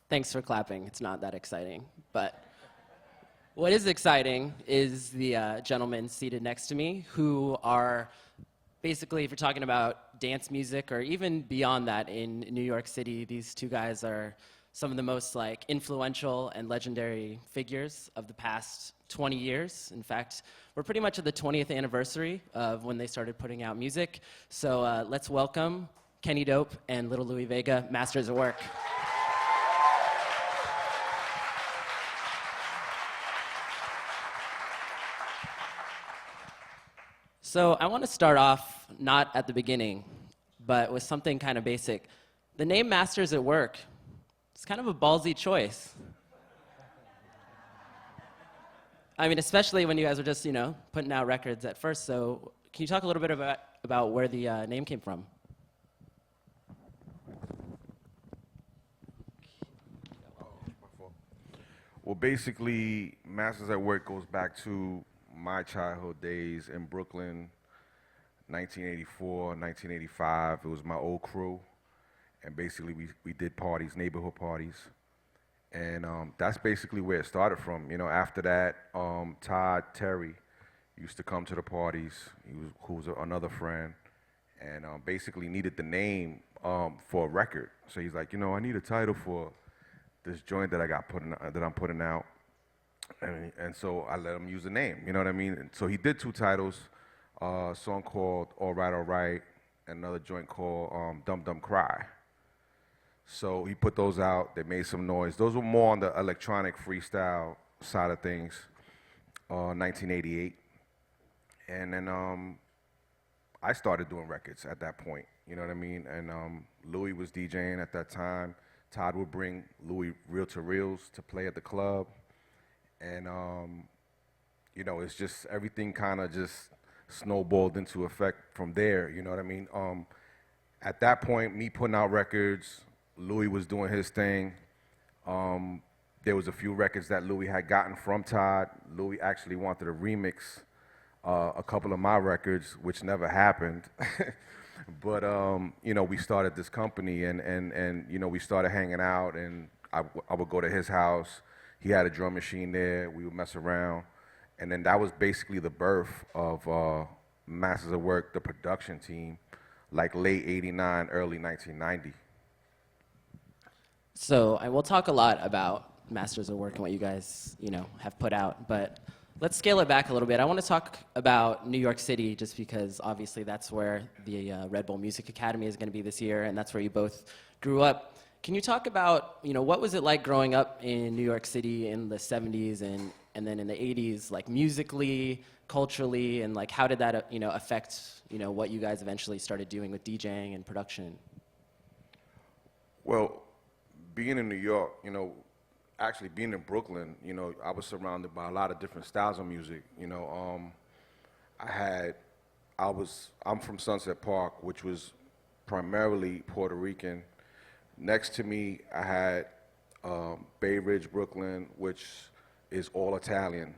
Thanks for clapping. It's not that exciting. But what is exciting is the gentlemen seated next to me who are basically, if you're talking about dance music or even beyond that in New York City, these two guys are some of the most influential and legendary figures of the past 20 years. In fact, we're pretty much at the 20th anniversary of when they started putting out music. So let's welcome Kenny Dope and Little Louie Vega, Masters at Work. So I want to start off not at the beginning, but with something kind of basic. The name Masters at Work, it's kind of a ballsy choice. I mean, especially when you guys were just, putting out records at first. So can you talk a little bit about where the name came from? Well, basically, Masters at Work goes back to my childhood days in Brooklyn, 1984, 1985. It was my old crew, and basically we did parties, neighborhood parties, and that's basically where it started from. After that, Todd Terry used to come to the parties. Who was another friend, and basically needed the name for a record. So he's like, I need a title for this joint that I'm putting out. And so I let him use the name, you know what I mean? And so he did two titles, a song called All Right, and another joint called Dum Dum Cry. So he put those out, they made some noise. Those were more on the electronic freestyle side of things, 1988. And then I started doing records at that point, you know what I mean? And Louis was DJing at that time. Todd would bring Louis reel-to-reels to play at the club. And, it's just everything kind of just snowballed into effect from there, you know what I mean? At that point, me putting out records, Louis was doing his thing. There was a few records that Louis had gotten from Todd. Louis actually wanted to remix a couple of my records, which never happened. But, we started this company and we started hanging out, and I would go to his house. He had a drum machine there. We would mess around. And then that was basically the birth of Masters at Work, the production team, late 89, early 1990. So I will talk a lot about Masters at Work and what you guys, have put out. But let's scale it back a little bit. I want to talk about New York City just because obviously that's where the Red Bull Music Academy is going to be this year, and that's where you both grew up. Can you talk about, what was it like growing up in New York City in the 70s and then in the 80s, musically, culturally, and how did that, affect, what you guys eventually started doing with DJing and production? Well, being in New York, actually being in Brooklyn, I was surrounded by a lot of different styles of music. I'm from Sunset Park, which was primarily Puerto Rican. Next to me, I had Bay Ridge, Brooklyn, which is all Italian.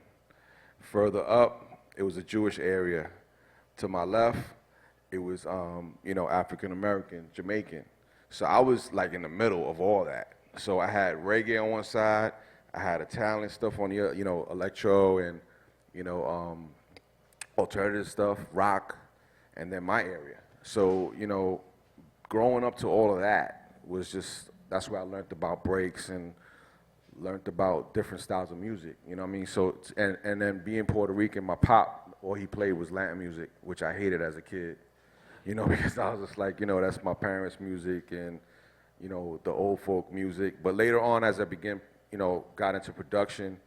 Further up, it was a Jewish area. To my left, it was, African American, Jamaican. So I was in the middle of all that. So I had reggae on one side, I had Italian stuff on the other, electro and, alternative stuff, rock, and then my area. So, growing up to all of that, that's where I learned about breaks and learned about different styles of music, you know what I mean? So, and then being Puerto Rican, my pop, all he played was Latin music, which I hated as a kid, because I was just that's my parents' music and, the old folk music. But later on, as I began, got into production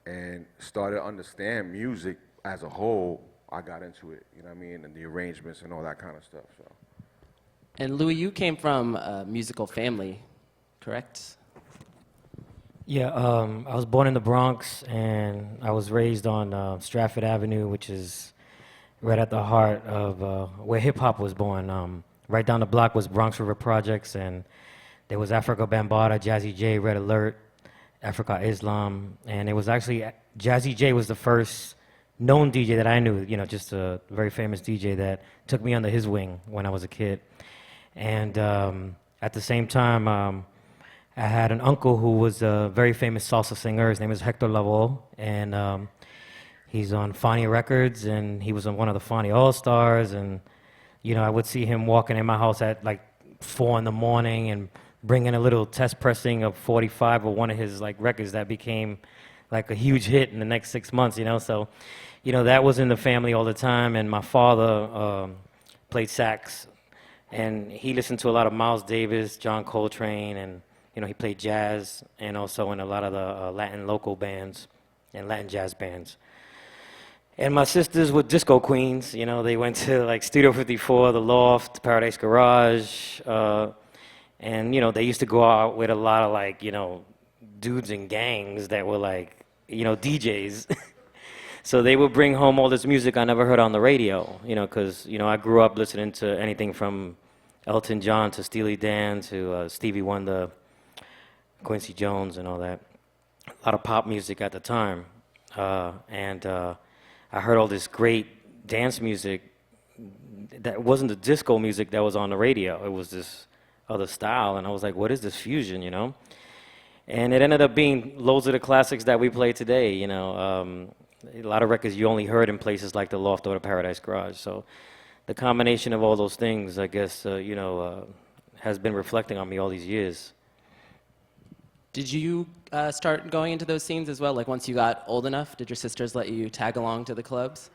and started to understand music as a whole, I got into it, you know what I mean? And the arrangements and all that kind of stuff, so. And Louis, you came from a musical family, correct? Yeah, I was born in the Bronx, and I was raised on Stratford Avenue, which is right at the heart of where hip-hop was born. Right down the block was Bronx River Projects, and there was Africa Bambaataa, Jazzy J, Red Alert, Africa Islam, and it was actually, Jazzy J was the first known DJ that I knew, just a very famous DJ that took me under his wing when I was a kid. And at the same time, I had an uncle who was a very famous salsa singer. His name is Hector Lavoe, and he's on Fania Records, and he was on one of the Fania All-Stars, and I would see him walking in my house at like 4 in the morning and bringing a little test pressing of 45 of one of his like records that became like a huge hit in the next 6 months, So, that was in the family all the time. And my father played sax, and he listened to a lot of Miles Davis, John Coltrane, and he played jazz, and also in a lot of the Latin local bands and Latin jazz bands. And my sisters were disco queens. They went to like Studio 54, the Loft, Paradise Garage, and they used to go out with a lot of like dudes and gangs that were like DJs. So they would bring home all this music I never heard on the radio. Because I grew up listening to anything from Elton John to Steely Dan to Stevie Wonder, Quincy Jones, and all that. A lot of pop music at the time, and I heard all this great dance music that wasn't the disco music that was on the radio. It was this other style, and I was like, what is this fusion, And it ended up being loads of the classics that we play today, a lot of records you only heard in places like the Loft or the Paradise Garage. So the combination of all those things, I guess, has been reflecting on me all these years. Did you start going into those scenes as well? Like once you got old enough, did your sisters let you tag along to the clubs?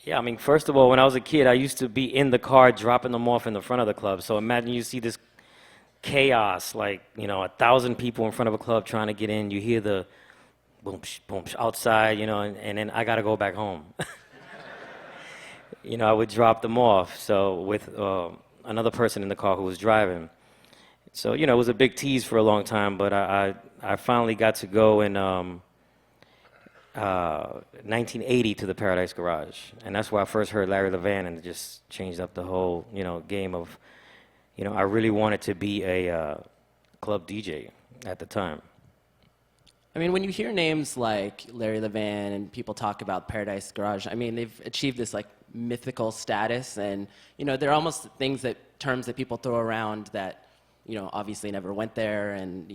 Yeah, I mean, first of all, when I was a kid, I used to be in the car dropping them off in the front of the club. So imagine you see this chaos, like, 1,000 people in front of a club trying to get in. You hear the boom, boom, outside, and then I got to go back home. I would drop them off. So with another person in the car who was driving. So, it was a big tease for a long time, but I finally got to go in 1980 to the Paradise Garage. And that's where I first heard Larry Levan, and it just changed up the whole, game of, I really wanted to be a club DJ at the time. I mean, when you hear names like Larry Levan and people talk about Paradise Garage, I mean, they've achieved this like mythical status, and, they're almost terms that people throw around that, obviously never went there, and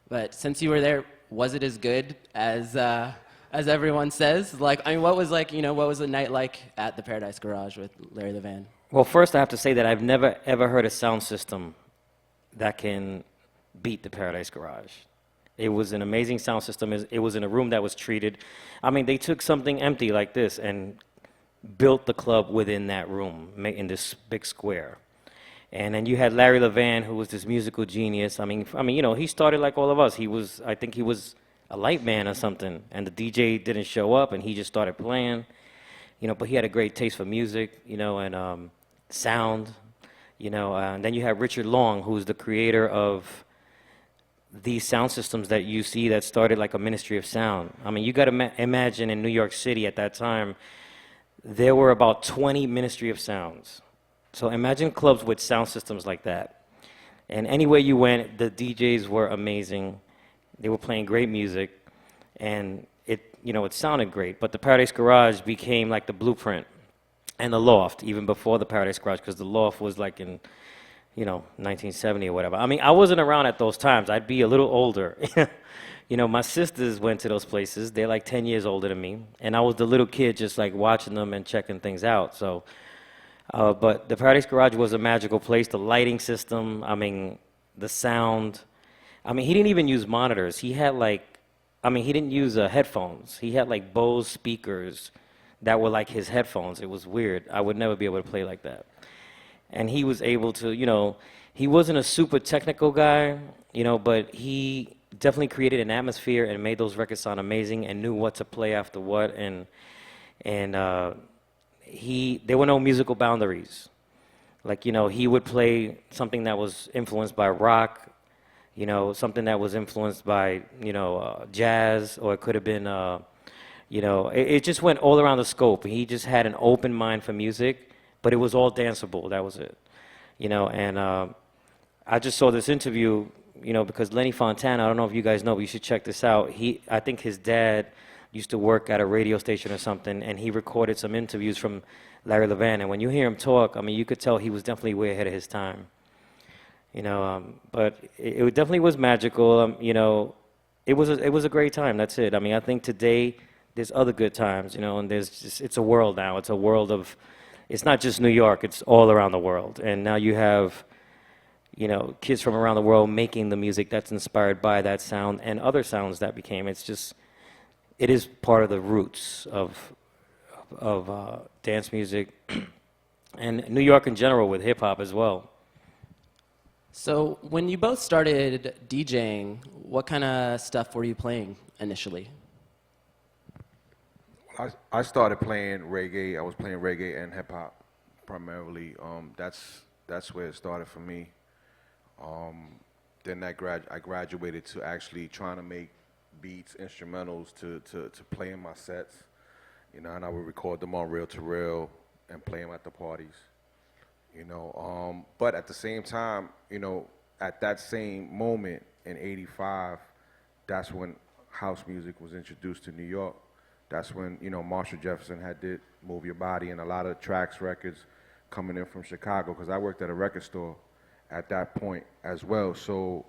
but since you were there, was it as good as everyone says? Like, I mean, what was the night like at the Paradise Garage with Larry Levan? Well, first I have to say that I've never ever heard a sound system that can beat the Paradise Garage. It was an amazing sound system. It was in a room that was treated. I mean, they took something empty like this and built the club within that room, in this big square. And then you had Larry Levan, who was this musical genius. I mean, he started like all of us. I think he was a light man or something, and the DJ didn't show up, and he just started playing. But he had a great taste for music, and sound, and then you have Richard Long, who's the creator of these sound systems that you see that started like a Ministry of Sound. I mean, you got to imagine in New York City at that time, there were about 20 Ministry of Sounds. So imagine clubs with sound systems like that. And anywhere you went, the DJs were amazing. They were playing great music, and it sounded great. But the Paradise Garage became like the blueprint, and the Loft, even before the Paradise Garage, because the Loft was like in 1970 or whatever. I mean, I wasn't around at those times. I'd be a little older. My sisters went to those places. They're like 10 years older than me. And I was the little kid just like watching them and checking things out. So, but the Paradise Garage was a magical place. The lighting system, I mean, the sound. I mean, he didn't even use monitors. He had he didn't use headphones. He had like Bose speakers that were like his headphones. It was weird. I would never be able to play like that. And he was able to, he wasn't a super technical guy, but he definitely created an atmosphere and made those records sound amazing and knew what to play after what. And there were no musical boundaries. Like, he would play something that was influenced by rock, something that was influenced by, jazz, or it could have been, it just went all around the scope. He just had an open mind for music. But it was all danceable. That was it, And I just saw this interview, because Lenny Fontana. I don't know if you guys know, but you should check this out. I think his dad used to work at a radio station or something, and he recorded some interviews from Larry Levan. And when you hear him talk, I mean, you could tell he was definitely way ahead of his time. But it definitely was magical. It was a great time. That's it. I mean, I think today there's other good times, and it's a world now. It's a world of, it's not just New York. It's all around the world, and now you have, kids from around the world making the music that's inspired by that sound and other sounds that became. It is part of the roots of dance music and New York in general with hip hop as well. So when you both started DJing, what kind of stuff were you playing initially? I started playing reggae. I was playing reggae and hip hop primarily. That's where it started for me. Then I graduated to actually trying to make beats, instrumentals to play in my sets. And I would record them on reel-to-reel and play them at the parties. But at the same time, at that same moment in '85, that's when house music was introduced to New York. That's when, Marshall Jefferson had did Move Your Body and a lot of tracks, records coming in from Chicago, because I worked at a record store at that point as well. So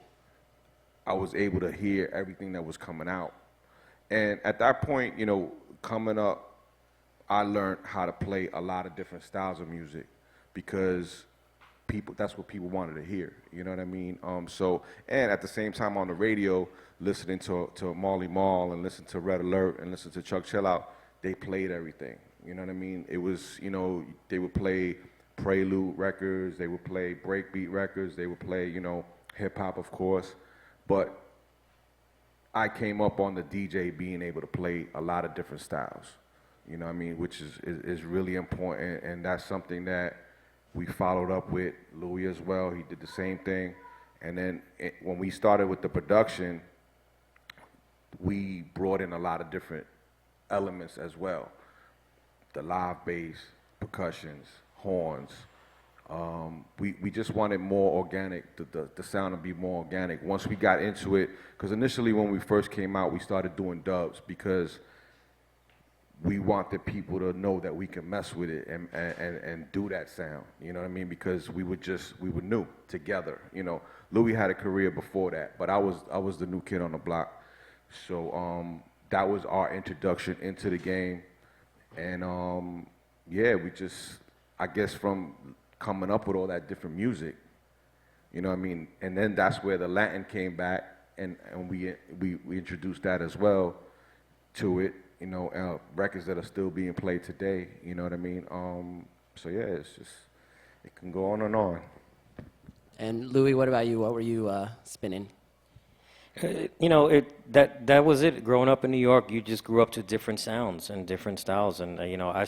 I was able to hear everything that was coming out. And at that point, coming up, I learned how to play a lot of different styles of music because that's what people wanted to hear. You know what I mean? And at the same time on the radio, listening to Marley Marl and listen to Red Alert and listen to Chuck Chill Out, they played everything. You know what I mean? It was, they would play Prelude records, they would play breakbeat records, they would play, hip hop, of course. But I came up on the DJ being able to play a lot of different styles. You know what I mean? Which is really important, and that's something that we followed up with Louis as well. He did the same thing. And then when we started with the production, we brought in a lot of different elements as well. The live bass, percussions, horns. We just wanted more organic, the sound to be more organic. Once we got into it, because initially when we first came out, we started doing dubs because we wanted people to know that we can mess with it and do that sound. You know what I mean? Because we were new together. Louis had a career before that, but I was the new kid on the block. So that was our introduction into the game. And we just, I guess from coming up with all that different music, you know what I mean? And then that's where the Latin came back, and we introduced that as well to it. Records that are still being played today, you know what I mean? It's just, it can go on and on. And Louis, what about you? What were you spinning? That was it. Growing up in New York, you just grew up to different sounds and different styles. And, I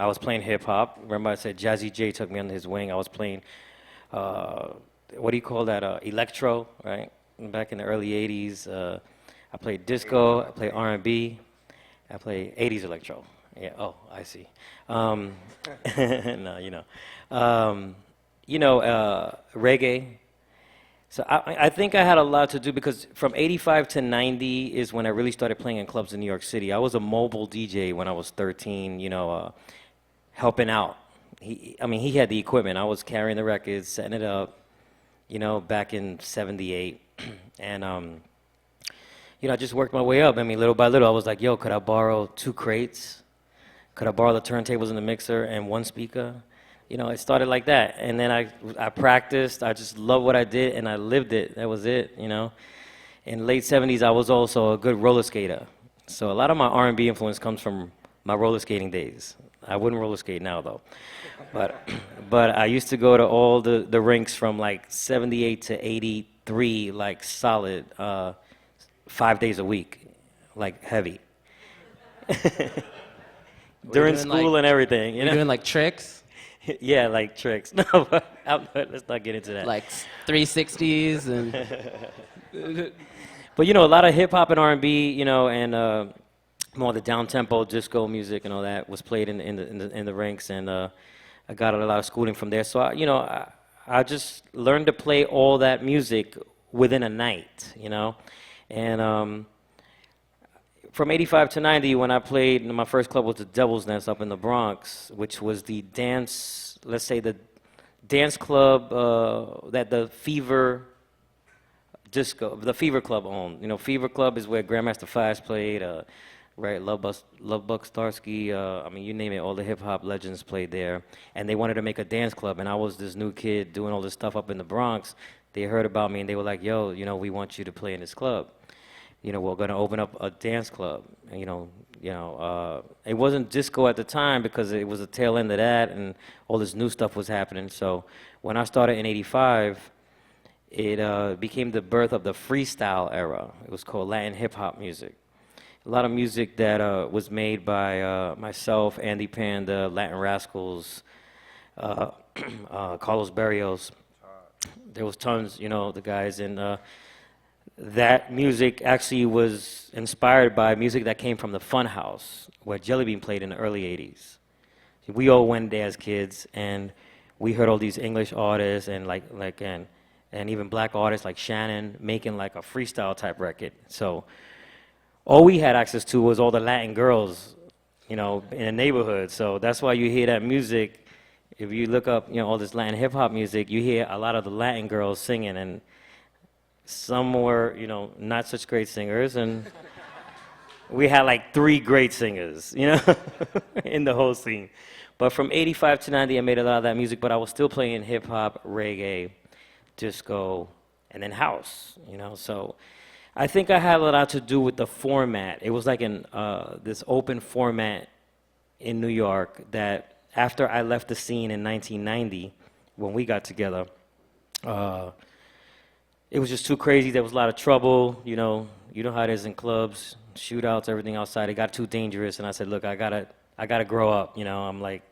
was playing hip hop. Remember I said Jazzy J took me under his wing. I was playing, what do you call that? Electro, right? Back in the early 80s. I played disco, I played R&B. I play 80s electro. Yeah. Oh, I see. No, reggae. So I think I had a lot to do because from '85 to '90 is when I really started playing in clubs in New York City. I was a mobile DJ when I was 13. Helping out. He had the equipment. I was carrying the records, setting it up. Back in '78, and I just worked my way up. Little by little, I was like, yo, could I borrow 2 crates? Could I borrow the turntables and the mixer and 1 speaker? It started like that. And then I practiced. I just loved what I did, and I lived it. That was it, In late 70s, I was also a good roller skater. So a lot of my R&B influence comes from my roller skating days. I wouldn't roller skate now, though. But I used to go to all the rinks from, like, 78 to 83, like, solid, 5 days a week, like heavy. During school and everything, You're doing like tricks? Yeah, like tricks. No, but let's not get into that. Like 360s and. But a lot of hip hop and R&B, and more the down tempo disco music and all that was played in the rinks, and I got a lot of schooling from there. So I just learned to play all that music within a night, And from '85 to '90, when I played, my first club was the Devil's Nest up in the Bronx, which was the dance, let's say the dance club that the Fever Club owned. You know, Fever Club is where Grandmaster Flash played, right? Love Starsky. I mean, you name it. All the hip hop legends played there, and they wanted to make a dance club. And I was this new kid doing all this stuff up in the Bronx. They heard about me and they were like, "Yo, you know, we want you to play in this club. You know, we're gonna open up a dance club." And, it wasn't disco at the time because it was the tail end of that, and all this new stuff was happening. So when I started in '85. It became the birth of the freestyle era. It was called Latin hip hop music. A lot of music that was made by myself, Andy Panda, Latin Rascals, Carlos Barrios. There was tons, the guys. And that music actually was inspired by music that came from the Fun House, where Jelly Bean played in the early 80s. We all went there as kids, and we heard all these English artists and even black artists like Shannon making like a freestyle type record. So all we had access to was all the Latin girls, in the neighborhood. So that's why you hear that music. If you look up, all this Latin hip hop music, you hear a lot of the Latin girls singing, and some were, not such great singers, and we had like 3 great singers, in the whole scene. But from '85 to '90, I made a lot of that music, but I was still playing hip hop, reggae, disco, and then house, So I think I had a lot to do with the format. It was like this open format in New York that after I left the scene in 1990, when we got together, it was just too crazy. There was a lot of trouble, You know how it is in clubs, shootouts, everything outside. It got too dangerous, and I said, look, I gotta grow up, I'm like,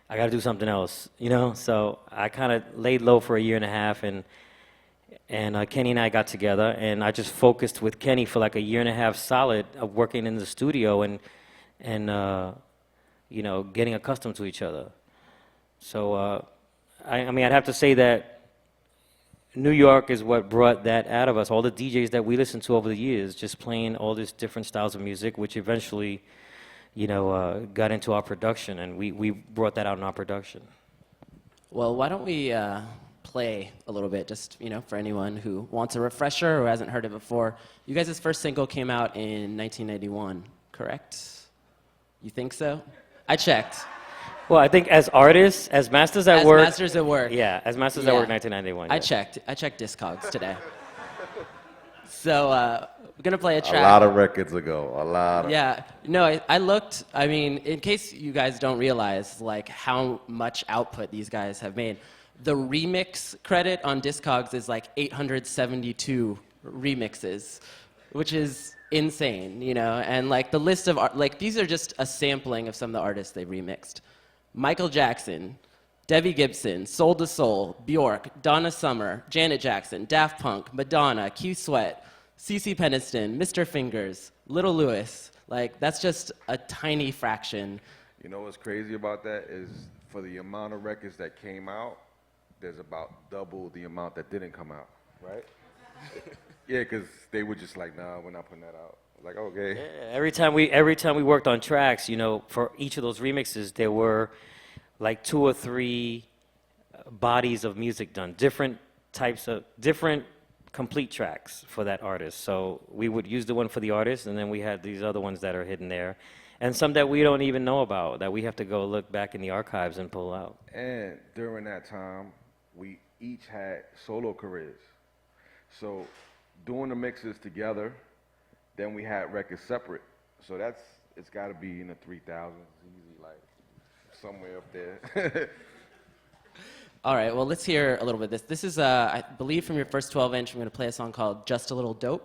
I got to do something else, So I kind of laid low for a year and a half, and Kenny and I got together, and I just focused with Kenny for like a year and a half solid of working in the studio and getting accustomed to each other. So I mean, I'd have to say that New York is what brought that out of us. All the DJs that we listened to over the years, just playing all these different styles of music, which eventually got into our production, and we brought that out in our production. Well, why don't we play a little bit, just for anyone who wants a refresher or hasn't heard it before. You guys' first single came out in 1991, correct? You think so? I checked. Well, I think as artists, as Masters at Work. As Masters at Work. Yeah, as Masters at Work, 1991. I yeah. checked Discogs today. So we're gonna play a track. A lot of records ago. A lot. Yeah. No, I looked. I mean, in case you guys don't realize, like how much output these guys have made, the remix credit on Discogs is like 872 remixes, which is insane, And like the list of these are just a sampling of some of the artists they remixed: Michael Jackson, Debbie Gibson, Soul to Soul, Bjork, Donna Summer, Janet Jackson, Daft Punk, Madonna, Q Sweat, CeCe Peniston, Mr. Fingers, Little Lewis. Like, that's just a tiny fraction. You know what's crazy about that is for the amount of records that came out, there's about double the amount that didn't come out, right? Yeah, because they were just like, nah, we're not putting that out. Like, okay. Yeah, every time we worked on tracks, for each of those remixes, there were like 2 or 3 bodies of music done, different complete tracks for that artist. So we would use the one for the artist, and then we had these other ones that are hidden there, and some that we don't even know about, that we have to go look back in the archives and pull out. And during that time, we each had solo careers. So doing the mixes together, then we had records separate. So it's got to be in the 3,000s, easy, like somewhere up there. All right, well, let's hear a little bit of this. This is, I believe, from your first 12-inch. I'm going to play a song called Just a Little Dope.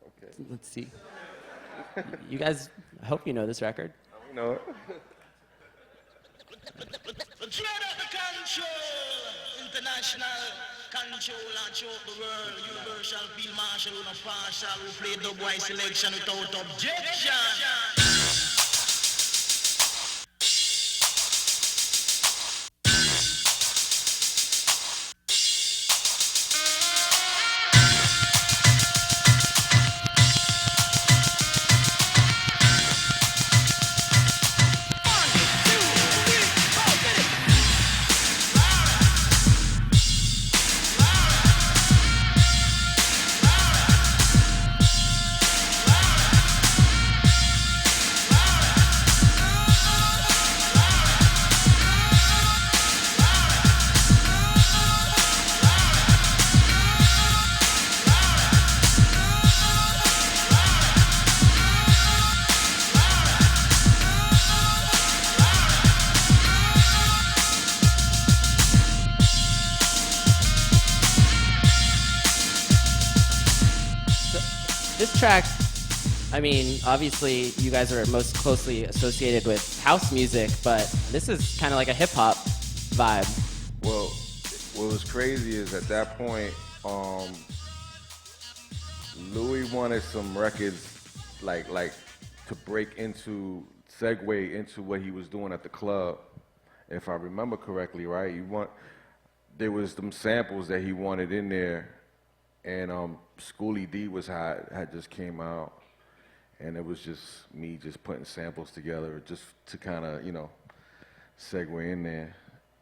Okay. Let's see. You guys, I hope you know this record. We know it. International control and choke the world. Universal field marshal with a partial who play dubwise selection without objection. This track, I mean, obviously you guys are most closely associated with house music, but this is kind of like a hip hop vibe. Well, what was crazy is at that point, Louis wanted some records like to break into segue into what he was doing at the club. If I remember correctly, right? There was some samples that he wanted in there, and Schoolie D had just came out, and it was just me just putting samples together just to kind of segue in there,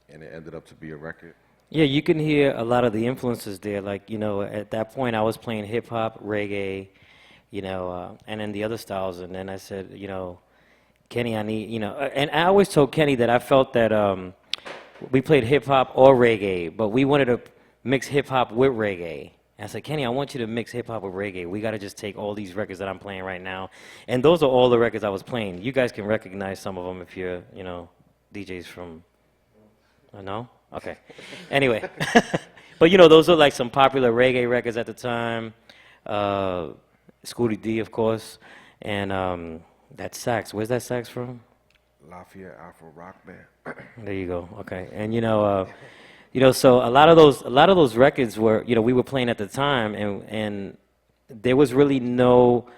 and it ended up to be a record. Yeah, you can hear a lot of the influences there. Like, at that point I was playing hip hop, reggae, and then the other styles. And then I said, Kenny, I need, and I always told Kenny that I felt that we played hip hop or reggae, but we wanted to mix hip hop with reggae. And I said, Kenny, I want you to mix hip hop with reggae. We got to just take all these records that I'm playing right now. And those are all the records I was playing. You guys can recognize some of them if you're, DJs from, no? Okay. Anyway, but those are like some popular reggae records at the time. Schoolie D, of course, and that sax. Where's that sax from? Lafayette Afro Rock Band. There you go. Okay, and so a lot of those records were, we were playing at the time, and there was really no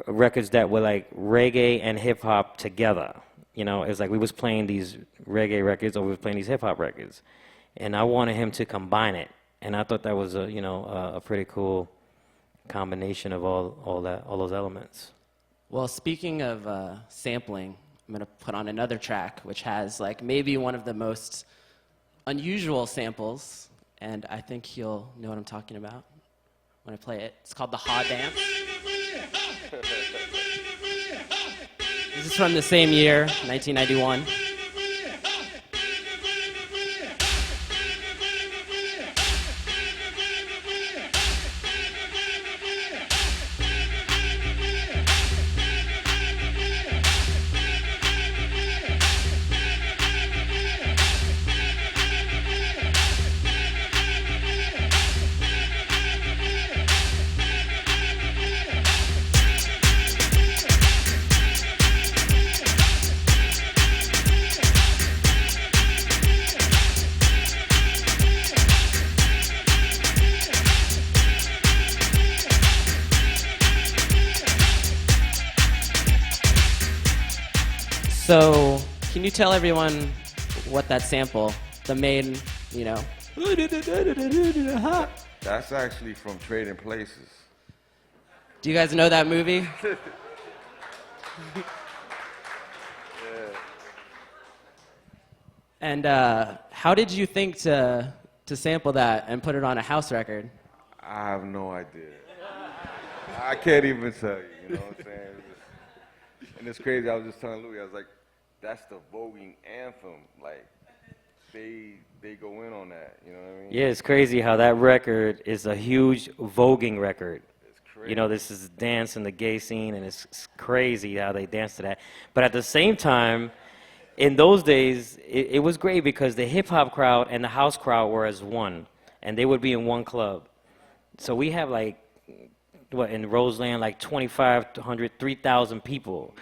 records that were like reggae and hip hop together. It's like we was playing these reggae records or we was playing these hip hop records, and I wanted him to combine it, and I thought that was a pretty cool combination of all those elements. Well, speaking of sampling, I'm gonna put on another track which has like maybe one of the most unusual samples, and I think you'll know what I'm talking about when I play it. It's called the Ha Dance. This is from the same year, 1991. So, can you tell everyone what that sample, the main, That's actually from Trading Places. Do you guys know that movie? And how did you think to sample that and put it on a house record? I have no idea. I can't even tell you, you know what I'm saying? And it's crazy, I was just telling Louis, I was like, that's the voguing anthem. Like, they go in on that, you know what I mean? Yeah, it's crazy how that record is a huge voguing record. It's crazy. This is dance in the gay scene, and it's crazy how they dance to that. But at the same time, in those days, it was great because the hip-hop crowd and the house crowd were as one, and they would be in one club. So we have like, in Roseland, like 2,500, 3,000 people.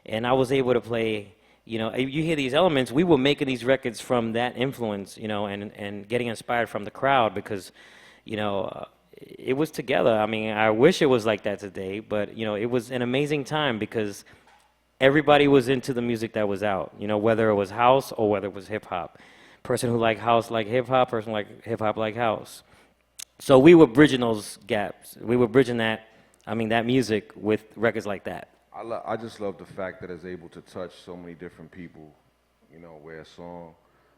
And I was able to play, you hear these elements. We were making these records from that influence, and getting inspired from the crowd because, it was together. I mean, I wish it was like that today, but, it was an amazing time because everybody was into the music that was out, whether it was house or whether it was hip-hop. Person who liked house liked hip-hop, person who liked hip-hop liked house. So we were bridging those gaps. We were bridging that music with records like that. I just love the fact that it's able to touch so many different people, where a song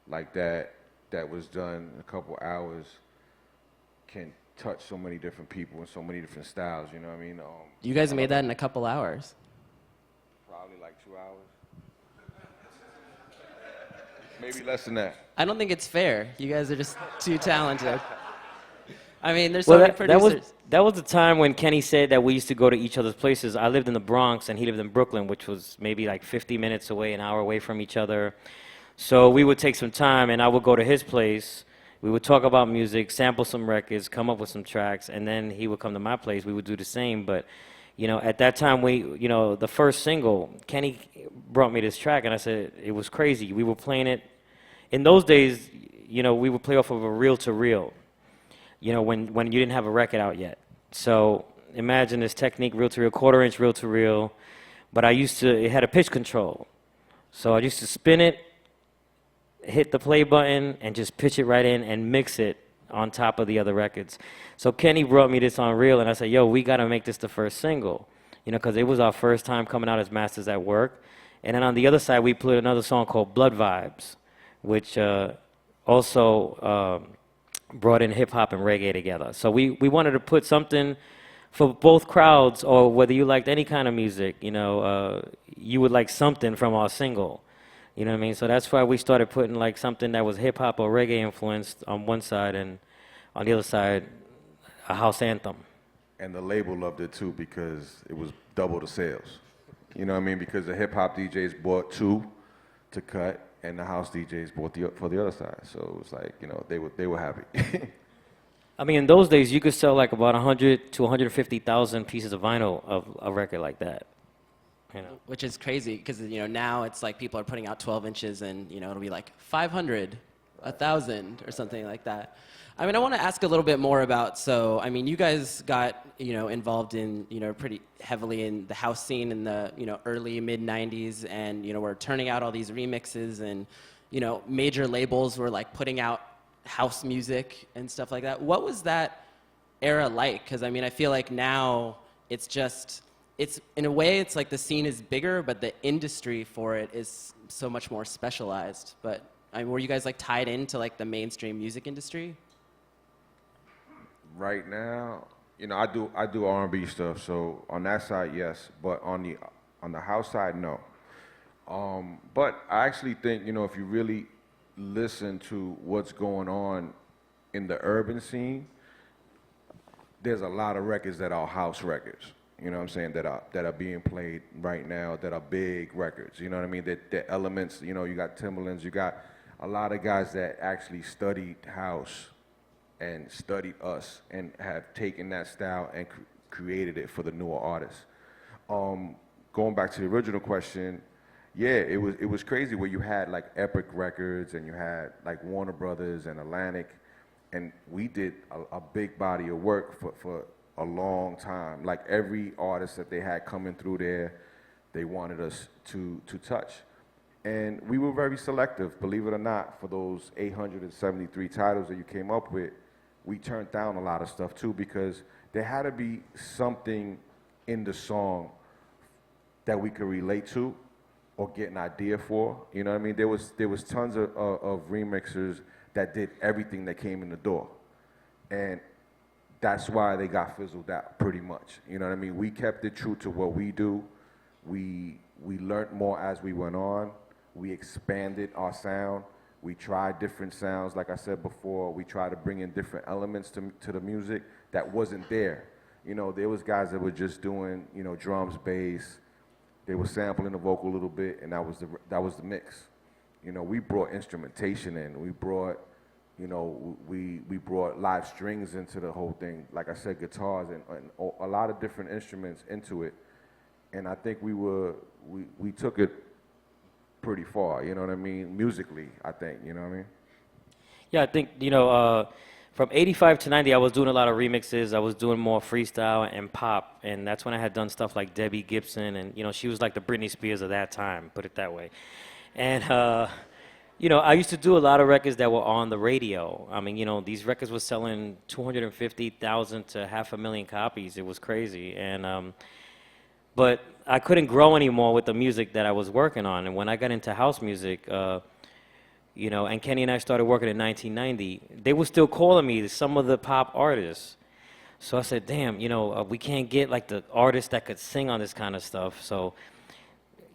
like that was done in a couple hours can touch so many different people in so many different styles, you know what I mean? You guys made that in a couple hours. Probably like 2 hours. Maybe less than that. I don't think it's fair. You guys are just too talented. I mean, there's so many producers. That was the time when Kenny said that we used to go to each other's places. I lived in the Bronx and he lived in Brooklyn, which was maybe like 50 minutes away, an hour away from each other. So we would take some time and I would go to his place. We would talk about music, sample some records, come up with some tracks, and then he would come to my place. We would do the same. But, you know, at that time, the first single, Kenny brought me this track, and I said, it was crazy. We were playing it. In those days, you know, we would play off of a reel-to-reel, you know, when you didn't have a record out yet. So imagine this technique, reel-to-reel, quarter-inch reel-to-reel. But it had a pitch control. So I used to spin it, hit the play button, and just pitch it right in and mix it on top of the other records. So Kenny brought me this on reel, and I said, yo, we got to make this the first single, you know, because it was our first time coming out as Masters at Work. And then on the other side, we put another song called Blood Vibes, which also brought in hip-hop and reggae together. So we wanted to put something for both crowds, or whether you liked any kind of music, you know, you would like something from our single. You know what I mean? So that's why we started putting like something that was hip hop or reggae influenced on one side, and on the other side, a house anthem. And the label loved it too because it was double the sales. You know what I mean? Because the hip hop DJs bought 2 to cut, and the house DJs bought for the other side. So it was like, you know, they were happy. I mean, in those days, you could sell like about 100 to 150,000 pieces of vinyl of a record like that. You know. Which is crazy because, you know, now it's like people are putting out 12 inches and, you know, it'll be like 500, 1,000 or something like that. I mean, I want to ask a little bit more about, so, I mean, you guys got, you know, involved in, you know, pretty heavily in the house scene in the, you know, early, mid-90s, and, you know, we're turning out all these remixes, and, you know, major labels were like putting out house music and stuff like that. What was that era like? Because, I mean, I feel like now it's just, it's, in a way, it's like the scene is bigger, but the industry for it is so much more specialized. But I mean, were you guys like tied into like the mainstream music industry? Right now, you know, I do R&B stuff, so on that side, yes, but on the house side, no. But I actually think, you know, if you really listen to what's going on in the urban scene, there's a lot of records that are house records. You know what I'm saying, that are being played right now, that are big records, you know what I mean, that elements, you know, you got Timberlands, you got a lot of guys that actually studied house and studied us and have taken that style and created it for the newer artists. Going back to the original question, yeah, it was crazy where you had like Epic Records and you had like Warner Brothers and Atlantic, and we did a big body of work for a long time. Like every artist that they had coming through there, they wanted us to touch. And we were very selective, believe it or not, for those 873 titles that you came up with. We turned down a lot of stuff too because there had to be something in the song that we could relate to or get an idea for. You know what I mean? There was tons of remixers that did everything that came in the door. And that's why they got fizzled out pretty much. You know what I mean? We kept it true to what we do. We learned more as we went on. We expanded our sound. We tried different sounds. Like I said before, we tried to bring in different elements to the music that wasn't there. You know, there was guys that were just doing, you know, drums, bass. They were sampling the vocal a little bit, and that was the mix. You know, we brought instrumentation in. We brought, you know, we brought live strings into the whole thing. Like I said, guitars and a lot of different instruments into it. And I think we took it pretty far, you know what I mean? Musically, I think, you know what I mean? Yeah, I think, you know, from 85 to 90, I was doing a lot of remixes. I was doing more freestyle and pop, and that's when I had done stuff like Debbie Gibson, and, you know, she was like the Britney Spears of that time, put it that way. And, you know, I used to do a lot of records that were on the radio. I mean, you know, these records were selling 250,000 to 500,000 copies. It was crazy. And, but I couldn't grow anymore with the music that I was working on. And when I got into house music, you know, and Kenny and I started working in 1990, they were still calling me some of the pop artists. So I said, damn, you know, we can't get like the artists that could sing on this kind of stuff. So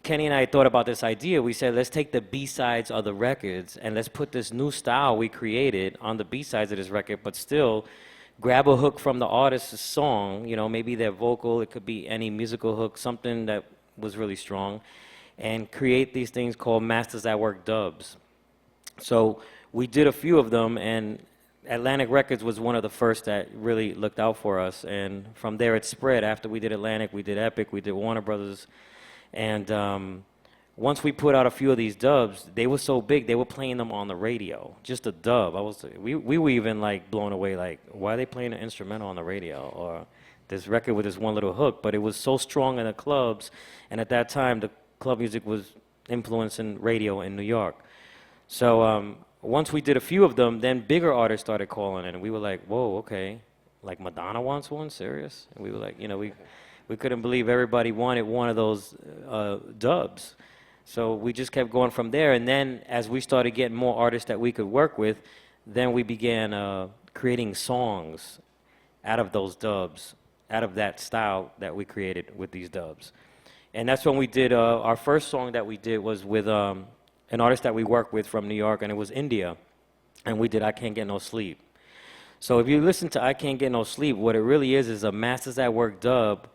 Kenny and I thought about this idea. We said, let's take the B-sides of the records and let's put this new style we created on the B-sides of this record, but still grab a hook from the artist's song, you know, maybe their vocal, it could be any musical hook, something that was really strong, and create these things called Masters at Work dubs. So we did a few of them, and Atlantic Records was one of the first that really looked out for us, and from there it spread. After we did Atlantic, we did Epic, we did Warner Brothers, and once we put out a few of these dubs, they were so big they were playing them on the radio. Just a dub. We were even like blown away, like why are they playing an instrumental on the radio or this record with this one little hook? But it was so strong in the clubs, and at that time the club music was influencing radio in New York. So once we did a few of them, then bigger artists started calling in, and we were like, whoa, okay, like Madonna wants one, serious? And we were like, you know, we couldn't believe everybody wanted one of those dubs. So we just kept going from there, and then as we started getting more artists that we could work with, then we began creating songs out of those dubs, out of that style that we created with these dubs. And that's when we did, our first song that we did was with an artist that we worked with from New York, and it was India, and we did I Can't Get No Sleep. So if you listen to I Can't Get No Sleep, what it really is a Masters at Work dub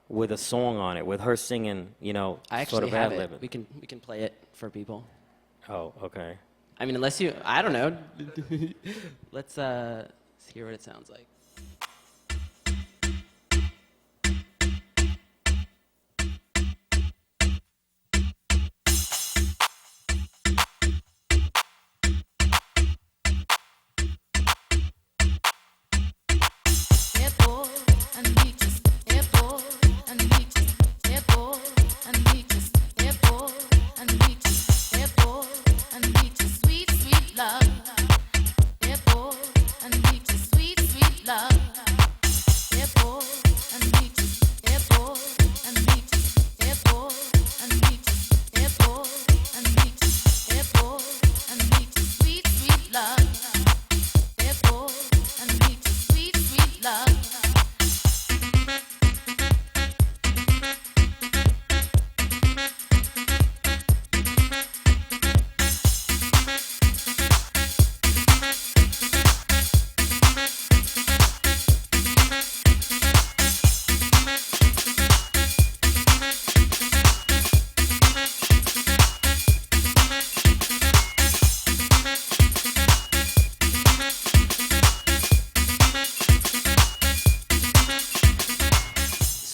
with a song on it, with her singing, you know, I sort actually of have ad-libbing. it. We can play it for people. Oh, okay. I mean, unless you, I don't know. Let's hear what it sounds like.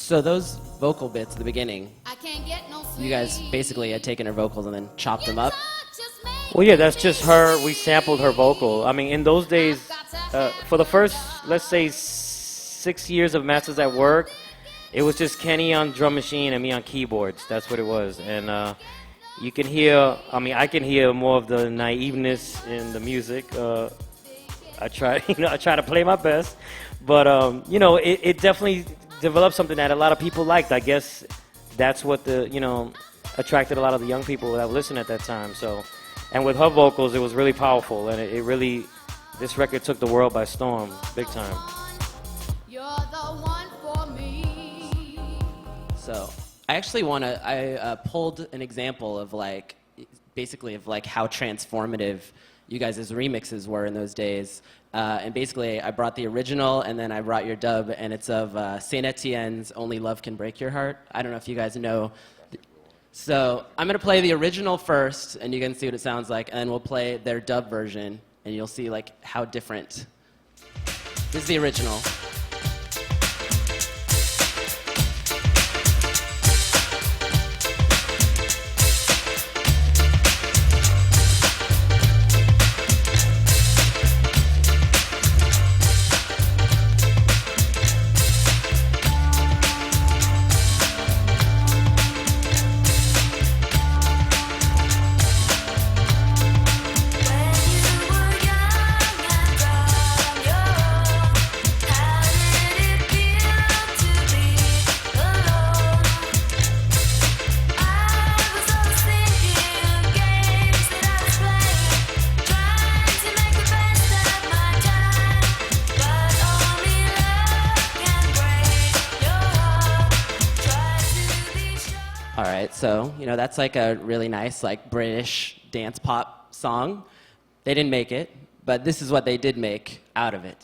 So those vocal bits at the beginning, you guys basically had taken her vocals and then chopped them up. Well, yeah, that's just her. We sampled her vocal. I mean, in those days, for the first, let's say, 6 years of Masters at Work, it was just Kenny on drum machine and me on keyboards. That's what it was. And you can hear, I mean, I can hear more of the naiveness in the music. I try, I try to play my best, but it definitely developed something that a lot of people liked. I guess that's what attracted a lot of the young people that listened at that time. So, and with her vocals, it was really powerful, and it really, this record took the world by storm, big time. So I actually I pulled an example of basically how transformative you guys' remixes were in those days. And basically, I brought the original, and then I brought your dub, and it's of Saint Etienne's Only Love Can Break Your Heart. I don't know if you guys know. So I'm going to play the original first, and you can see what it sounds like, and then we'll play their dub version, and you'll see how different. This is the original. All right, so, that's a really nice, British dance pop song. They didn't make it, but this is what they did make out of it.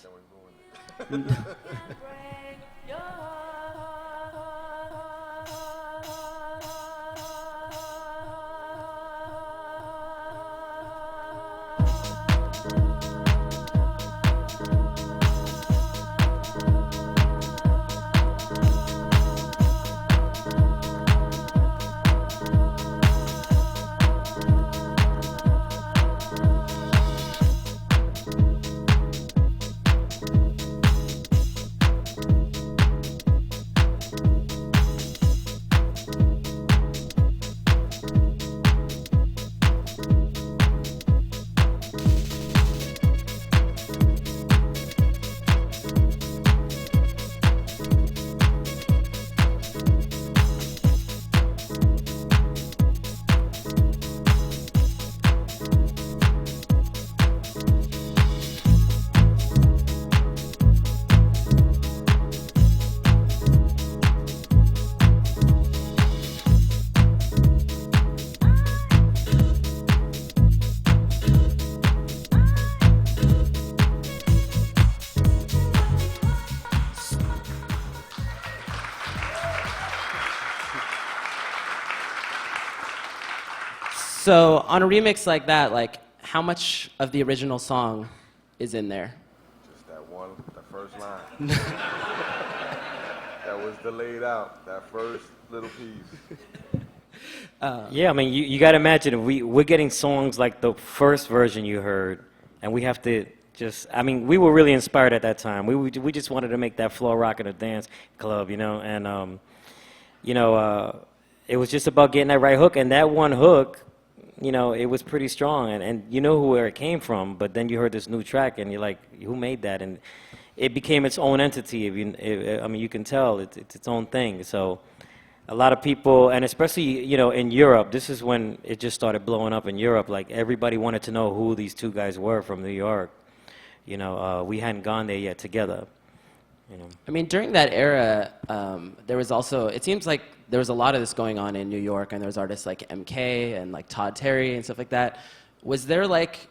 So on a remix like that, like how much of the original song is in there? Just that first line. That was delayed out, that first little piece. Yeah, I mean, you got to imagine we're getting songs like the first version you heard, and we have to just, I mean, we were really inspired at that time. We just wanted to make that floor rock in a dance club, you know, and it was just about getting that right hook, and that one hook, you know, it was pretty strong, and you know where it came from, but then you heard this new track, and you're like, who made that? And it became its own entity. I mean, you can tell it's its own thing. So a lot of people, and especially, you know, in Europe, this is when it just started blowing up in Europe. Like, everybody wanted to know who these two guys were from New York. You know, we hadn't gone there yet together. You know. I mean, during that era, there was also, it seems like there was a lot of this going on in New York, and there was artists like MK and like Todd Terry and stuff like that. Was there like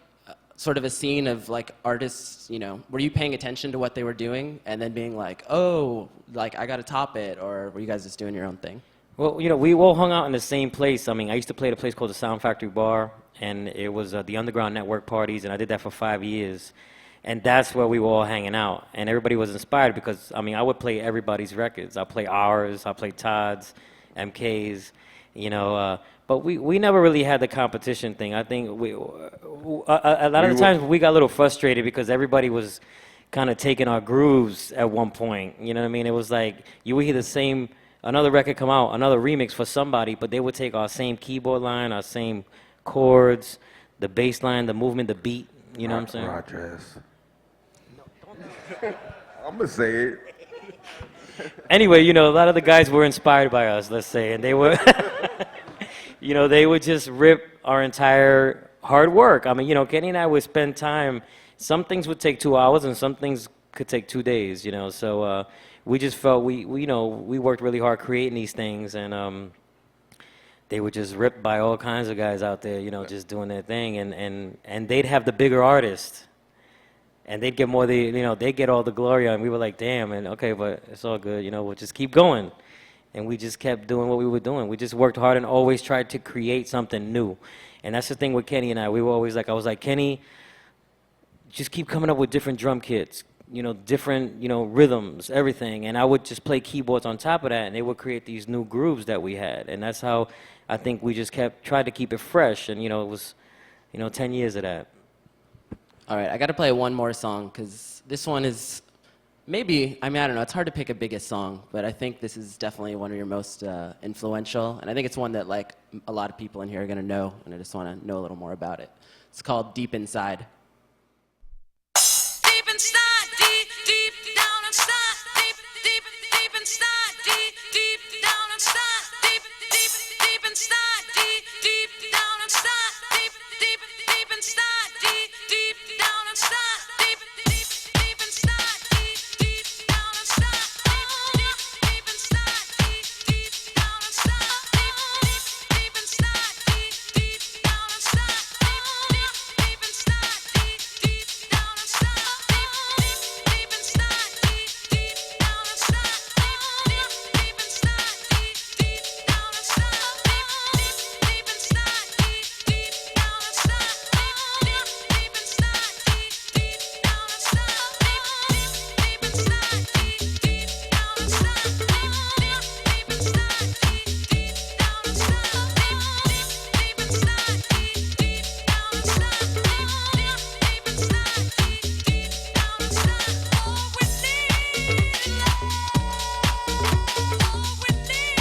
sort of a scene of like artists, you know, were you paying attention to what they were doing and then being like, oh, like I got to top it, or were you guys just doing your own thing? Well, you know, we all hung out in the same place. I mean, I used to play at a place called the Sound Factory Bar, and it was the Underground Network parties, and I did that for 5 years. And that's where we were all hanging out. And everybody was inspired because, I mean, I would play everybody's records. I play ours, I play Todd's, MK's, you know. But we never really had the competition thing. I think a lot of the times we got a little frustrated because everybody was kind of taking our grooves at one point. You know what I mean? It was like you would hear the same, another record come out, another remix for somebody, but they would take our same keyboard line, our same chords, the bass line, the movement, the beat. You know what I'm saying? Rogers. I'm gonna say it. Anyway, you know, a lot of the guys were inspired by us, let's say, and they were, you know, they would just rip our entire hard work. I mean, you know, Kenny and I would spend time, some things would take 2 hours and some things could take 2 days, you know, so we just felt we you know, we worked really hard creating these things, and they were just ripped by all kinds of guys out there, you know, just doing their thing, and they'd have the bigger artist. And they'd get more, you know, they'd get all the glory, and we were like, damn, and okay, but it's all good, you know, we'll just keep going. And we just kept doing what we were doing. We just worked hard and always tried to create something new. And that's the thing with Kenny and I. We were always like, I was like, Kenny, just keep coming up with different drum kits, you know, different, you know, rhythms, everything. And I would just play keyboards on top of that, and they would create these new grooves that we had. And that's how I think we just tried to keep it fresh. And, you know, it was, you know, 10 years of that. All right, I got to play one more song because this one is maybe, I mean, I don't know, it's hard to pick a biggest song, but I think this is definitely one of your most influential, and I think it's one that like a lot of people in here are going to know, and I just want to know a little more about it. It's called Deep Inside. Deep inside, deep down inside, deep inside, deep down inside, deep inside, deep down inside, deep inside, deep down inside, deep inside, deep down inside, deep inside, deep down inside, deep inside, deep down inside, deep inside, deep down inside, deep inside, deep down inside, deep inside, deep down inside, deep inside, deep down inside, deep inside, deep down inside, deep inside, deep down inside, deep inside, deep down inside, deep inside, deep down inside, deep inside, deep down inside. All we need, all we need,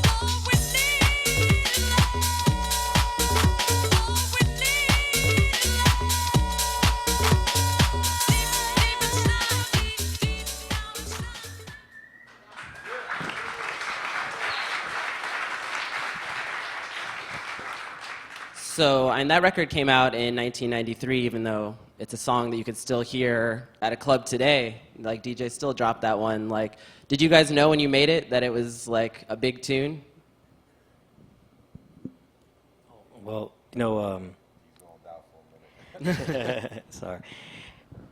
all we So, and that record came out in 1993, even though it's a song that you could still hear at a club today. Like, DJ still dropped that one. Like, did you guys know when you made it that it was like a big tune? Well, you know, sorry.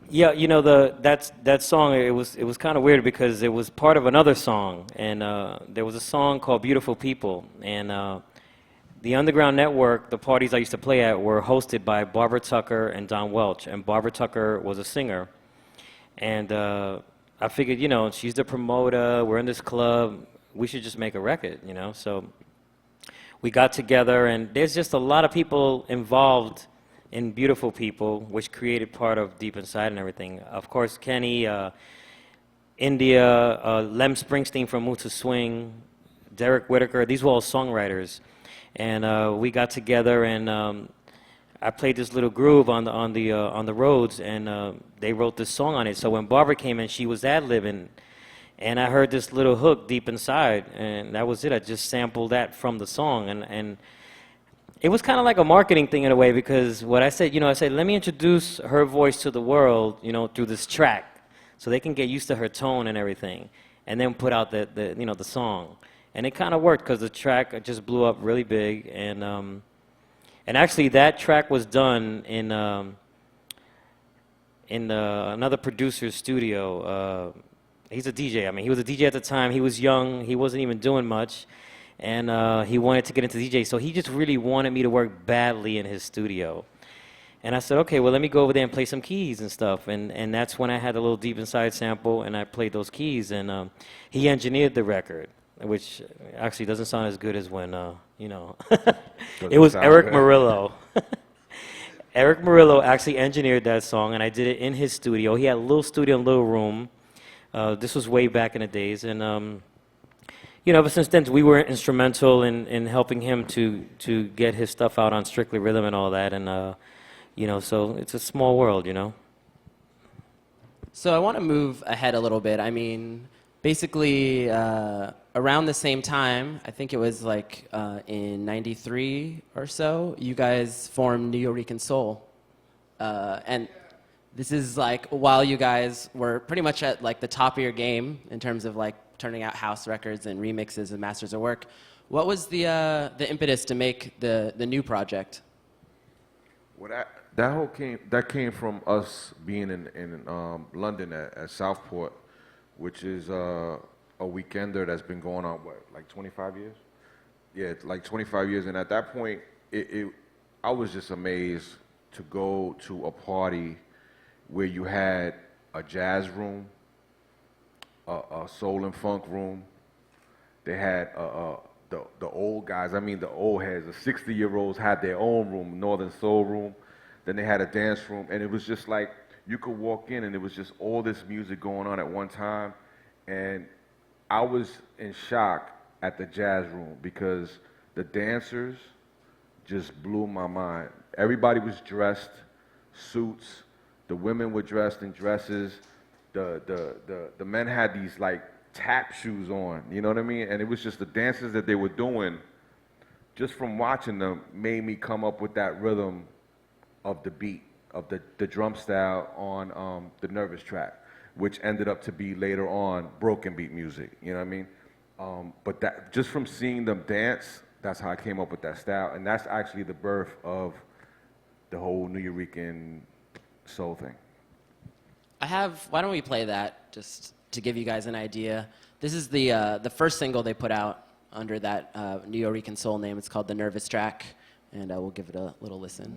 Yeah, you know, that song, it was kind of weird because it was part of another song, and there was a song called "Beautiful People," and the Underground Network, the parties I used to play at were hosted by Barbara Tucker and Don Welch, and Barbara Tucker was a singer. And I figured, you know, she's the promoter, we're in this club, we should just make a record, you know? So we got together, and there's just a lot of people involved in Beautiful People, which created part of Deep Inside and everything. Of course, Kenny, India, Lem Springsteen from Mood to Swing, Derek Whitaker, these were all songwriters. And we got together, and I played this little groove on the Rhodes, and they wrote this song on it. So when Barbara came in, she was ad-libbing, and I heard this little hook deep inside, and that was it. I just sampled that from the song, and it was kind of like a marketing thing in a way, because what I said, you know, I said, let me introduce her voice to the world, you know, through this track, so they can get used to her tone and everything, and then put out the you know, the song. And it kind of worked, because the track just blew up really big, and actually that track was done in another producer's studio. He's a DJ. I mean, he was a DJ at the time. He was young. He wasn't even doing much, and he wanted to get into DJ. So he just really wanted me to work badly in his studio. And I said, okay, well, let me go over there and play some keys and stuff. And that's when I had a little Deep Inside sample, and I played those keys. And he engineered the record, which actually doesn't sound as good as when, you know, it was Eric Murillo. Eric Murillo actually engineered that song, and I did it in his studio. He had a little studio and a little room. This was way back in the days. And, you know, ever since then, we were instrumental in helping him to get his stuff out on Strictly Rhythm and all that. And, you know, so it's a small world, you know. So I want to move ahead a little bit. I mean, basically, around the same time, I think it was like in '93 or so, you guys formed New Yorican Soul. And this is like while you guys were pretty much at like the top of your game in terms of like turning out house records and remixes and masters of work. What was the impetus to make the new project? Well, that came from us being in London at Southport, which is a weekender that's been going on, what, like 25 years? Yeah, it's like 25 years. And at that point, I was just amazed to go to a party where you had a jazz room, a soul and funk room. They had the old guys, I mean the old heads, the 60-year-olds had their own room, Northern Soul room. Then they had a dance room, and it was just like you could walk in and it was just all this music going on at one time. And I was in shock at the jazz room because the dancers just blew my mind. Everybody was dressed, suits. The women were dressed in dresses. The men had these like tap shoes on, you know what I mean? And it was just the dances that they were doing, just from watching them, made me come up with that rhythm of the beat, of the drum style on the Nervous track, which ended up to be later on broken beat music, you know what I mean? But that, just from seeing them dance, that's how I came up with that style, and that's actually the birth of the whole New Yorican soul thing. Why don't we play that just to give you guys an idea? This is the first single they put out under that New Yorican Soul name. It's called The Nervous track, and we'll give it a little listen.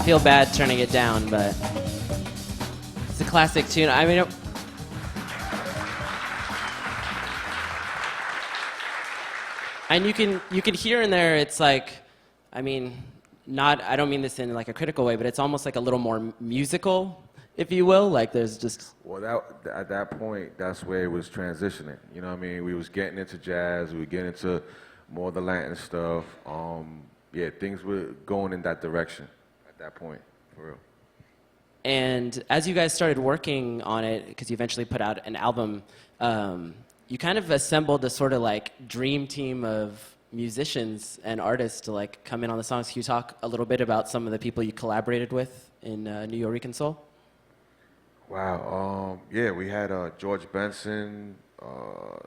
feel bad turning it down, but it's a classic tune. I mean, and you can hear in there. It's like, I mean, not. I don't mean this in like a critical way, but it's almost like a little more musical, if you will. Like there's just. Well, at that point, that's where it was transitioning. You know what I mean? We was getting into jazz. We were getting into more of the Latin stuff. Yeah, things were going in that direction at that point, for real. And as you guys started working on it, because you eventually put out an album, you kind of assembled a sort of like dream team of musicians and artists to like come in on the songs. Can you talk a little bit about some of the people you collaborated with in New York and Soul? Wow. Yeah, we had George Benson,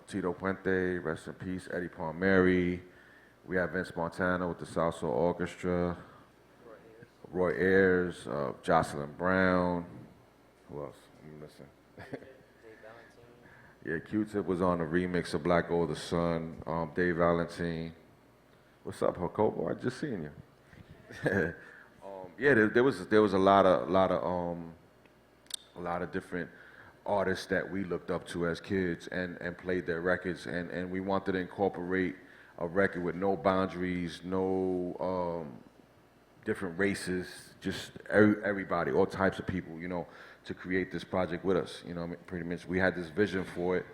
Tito Puente, rest in peace, Eddie Palmieri. We had Vince Montana with the Salsa Orchestra, Roy Ayers, Jocelyn Brown. Who else? I'm missing. Yeah, Q-Tip was on the remix of Black Gold the Sun. Dave Valentine. What's up, Jacobo? I just seen you. Yeah, there was a lot of different artists that we looked up to as kids and played their records, and we wanted to incorporate a record with no boundaries, no different races, just everybody, all types of people, you know, to create this project with us. You know, pretty much we had this vision for it,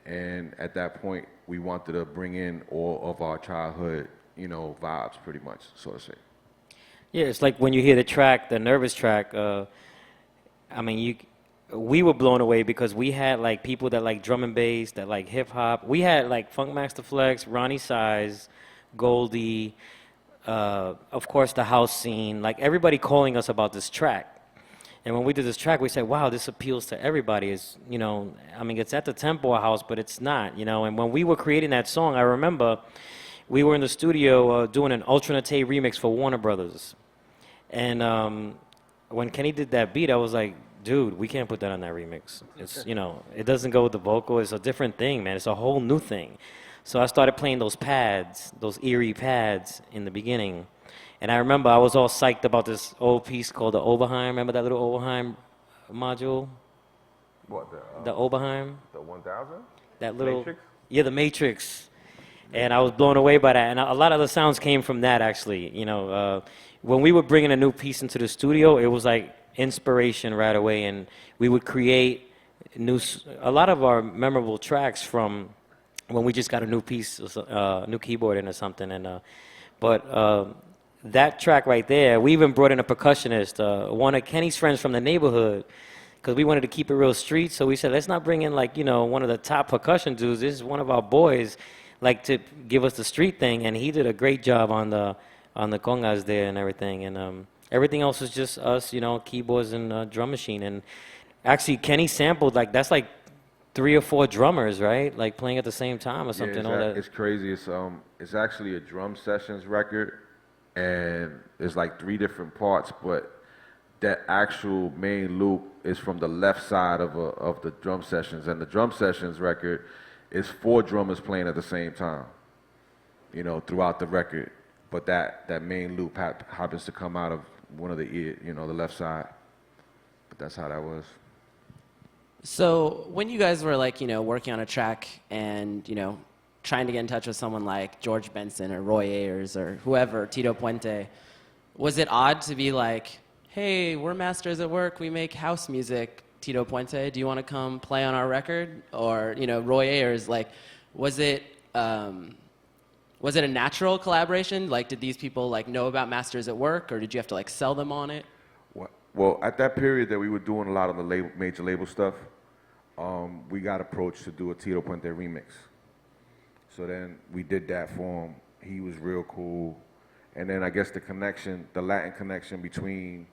and at that point we wanted to bring in all of our childhood, you know, vibes, pretty much, so to say. Yeah, it's like when you hear the track, the Nervous track. I mean, we were blown away because we had like people that like drum and bass, that like hip hop. We had like Funk Master Flex, Ronnie Size, Goldie, of course the house scene, like everybody calling us about this track. And when we did this track, we said, wow, this appeals to everybody. It's, you know, I mean, it's at the Temple House, but it's not, you know. And when we were creating that song, I remember we were in the studio doing an Ultra Nate remix for Warner Brothers. And when Kenny did that beat, I was like, dude, we can't put that on that remix. It's, you know, it doesn't go with the vocal. It's a different thing, man. It's a whole new thing. So I started playing those pads, those eerie pads in the beginning. And I remember I was all psyched about this old piece called the Oberheim. Remember that little Oberheim module? What, The Oberheim? the 1000? That little. Matrix? Yeah, the Matrix. And I was blown away by that. And a lot of the sounds came from that, actually. You know, when we were bringing a new piece into the studio, it was like inspiration right away. And we would create a lot of our memorable tracks from when we just got a new piece, new keyboard in or something. And but that track right there, we even brought in a percussionist, one of Kenny's friends from the neighborhood, because we wanted to keep it real street. So we said, let's not bring in like, you know, one of the top percussion dudes. This is one of our boys, like to give us the street thing. And he did a great job on the congas there and everything. And everything else was just us, you know, keyboards and drum machine. And actually, Kenny sampled like that's like 3 or 4 drummers, right? Like playing at the same time or something. Yeah, all that. it's crazy. It's actually a drum sessions record, and it's like 3 different parts, but that actual main loop is from the left side of the drum sessions, and the drum sessions record is 4 drummers playing at the same time, you know, throughout the record. But that main loop happens to come out of one of the ear, you know, the left side. But that's how that was. So when you guys were like, you know, working on a track and, you know, trying to get in touch with someone like George Benson or Roy Ayers or whoever, Tito Puente, was it odd to be like, hey, we're masters at work, we make house music, Tito Puente, do you want to come play on our record? Or, you know, Roy Ayers, like, was it a natural collaboration? Like, did these people like know about Masters at Work, or did you have to like sell them on it? Well, at that period that we were doing a lot of the major label stuff, we got approached to do a Tito Puente remix. So then we did that for him. He was real cool. And then I guess the Latin connection between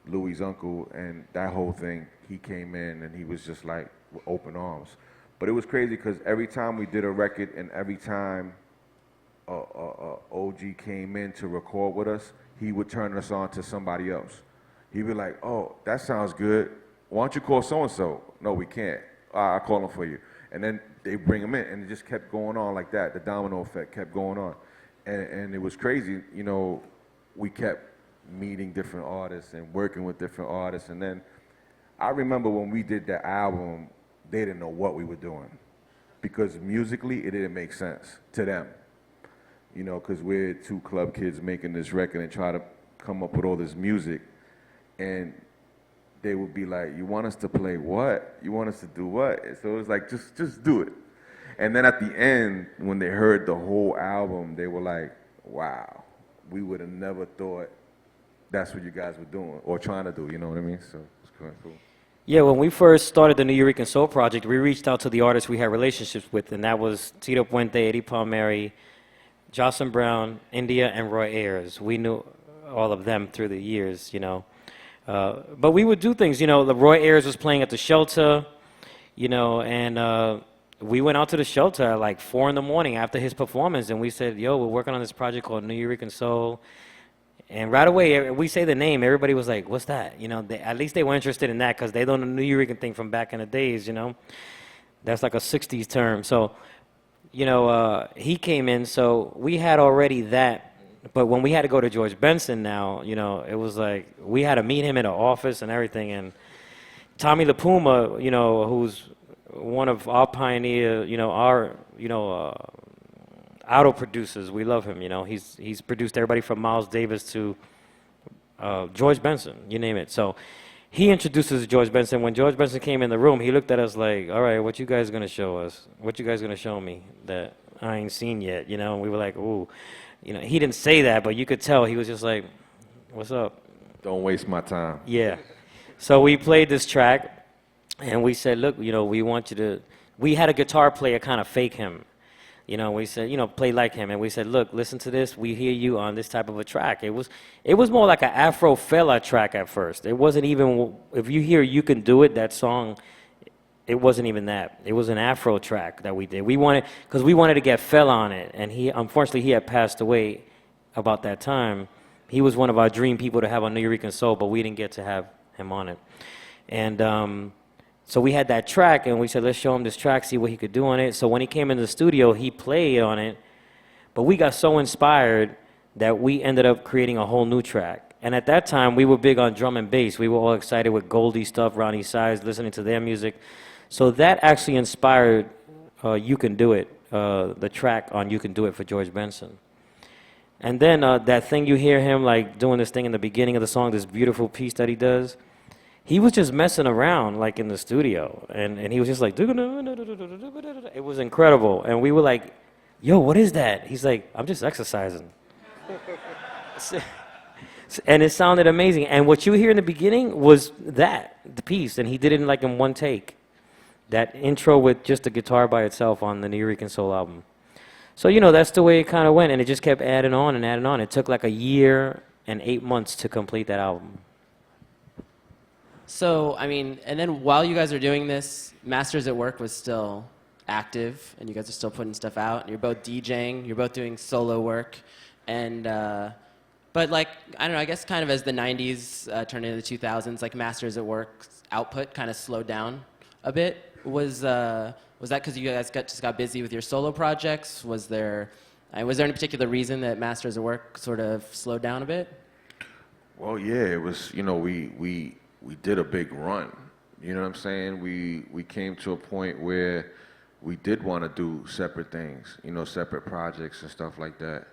Louis' uncle and that whole thing, he came in and he was just like with open arms. But it was crazy because every time we did a record and every time OG came in to record with us, he would turn us on to somebody else. He'd be like, oh, that sounds good. Why don't you call so-and-so? No, we can't. I'll call him for you. And then they bring him in, and it just kept going on like that. The domino effect kept going on. And it was crazy. You know, we kept meeting different artists and working with different artists. And then I remember when we did that album, they didn't know what we were doing because musically it didn't make sense to them. You know, because we're two club kids making this record and try to come up with all this music. And they would be like, you want us to play what? You want us to do what? And so it was like, just do it. And then at the end, when they heard the whole album, they were like, wow, we would have never thought that's what you guys were doing or trying to do, you know what I mean? So it's kind of cool. Yeah, when we first started the New Eurekan Soul Project, we reached out to the artists we had relationships with, and that was Tito Puente, Eddie Palmieri, Jocelyn Brown, India, and Roy Ayers. We knew all of them through the years, you know. But we would do things, you know, the Roy Ayers was playing at the Shelter, you know, and we went out to the Shelter at like 4 in the morning after his performance, and we said, yo, we're working on this project called New Eurekan Soul. And right away, we say the name, everybody was like, what's that? You know, at least they were interested in that because they don't know the New Eurekan thing from back in the days, you know. That's like a 60s term. So, you know, he came in, so we had already that. But when we had to go to George Benson now, you know, it was like we had to meet him in the office and everything. And Tommy LaPuma, you know, who's one of our pioneer, you know, auto producers, we love him, you know. He's produced everybody from Miles Davis to George Benson, you name it. So he introduces George Benson. When George Benson came in the room, he looked at us like, all right, what you guys gonna show us? What you guys gonna show me that I ain't seen yet, you know? And we were like, ooh. You know, he didn't say that, but you could tell he was just like, what's up? Don't waste my time. Yeah. So we played this track, and we said, look, you know, we want you to, we had a guitar player kind of fake him. You know, we said, you know, play like him. And we said, look, listen to this. We hear you on this type of a track. It was more like an Afro fella track at first. It wasn't even, if you hear You Can Do It, that song, it wasn't even that. It was an Afro track that we did. We wanted, because we wanted to get Fela on it. And unfortunately, he had passed away about that time. He was one of our dream people to have on New Eurekan Soul, but we didn't get to have him on it. And so we had that track, and we said, let's show him this track, see what he could do on it. So when he came in the studio, he played on it. But we got so inspired that we ended up creating a whole new track. And at that time, we were big on drum and bass. We were all excited with Goldie stuff, Ronnie Size, listening to their music. So that actually inspired You Can Do It, the track on You Can Do It for George Benson. And then that thing you hear him like doing this thing in the beginning of the song, this beautiful piece that he does, he was just messing around like in the studio. And he was just like, it was incredible. And we were like, yo, what is that? He's like, I'm just exercising. And it sounded amazing. And what you hear in the beginning was that, the piece. And he did it in one take. That intro with just the guitar by itself on the New Eurekan Soul album. So, you know, that's the way it kind of went, and it just kept adding on and adding on. It took like a year and 8 months to complete that album. So, I mean, and then while you guys are doing this, Masters at Work was still active, and you guys are still putting stuff out, and you're both DJing, you're both doing solo work, and, but like, I don't know, I guess kind of as the 90s turned into the 2000s, like Masters at Work's output kind of slowed down a bit. Was that because you guys just got busy with your solo projects? Was there any particular reason that Masters at Work sort of slowed down a bit? Well, yeah, it was, you know, we did a big run. You know what I'm saying? We came to a point where we did want to do separate things, you know, separate projects and stuff like that.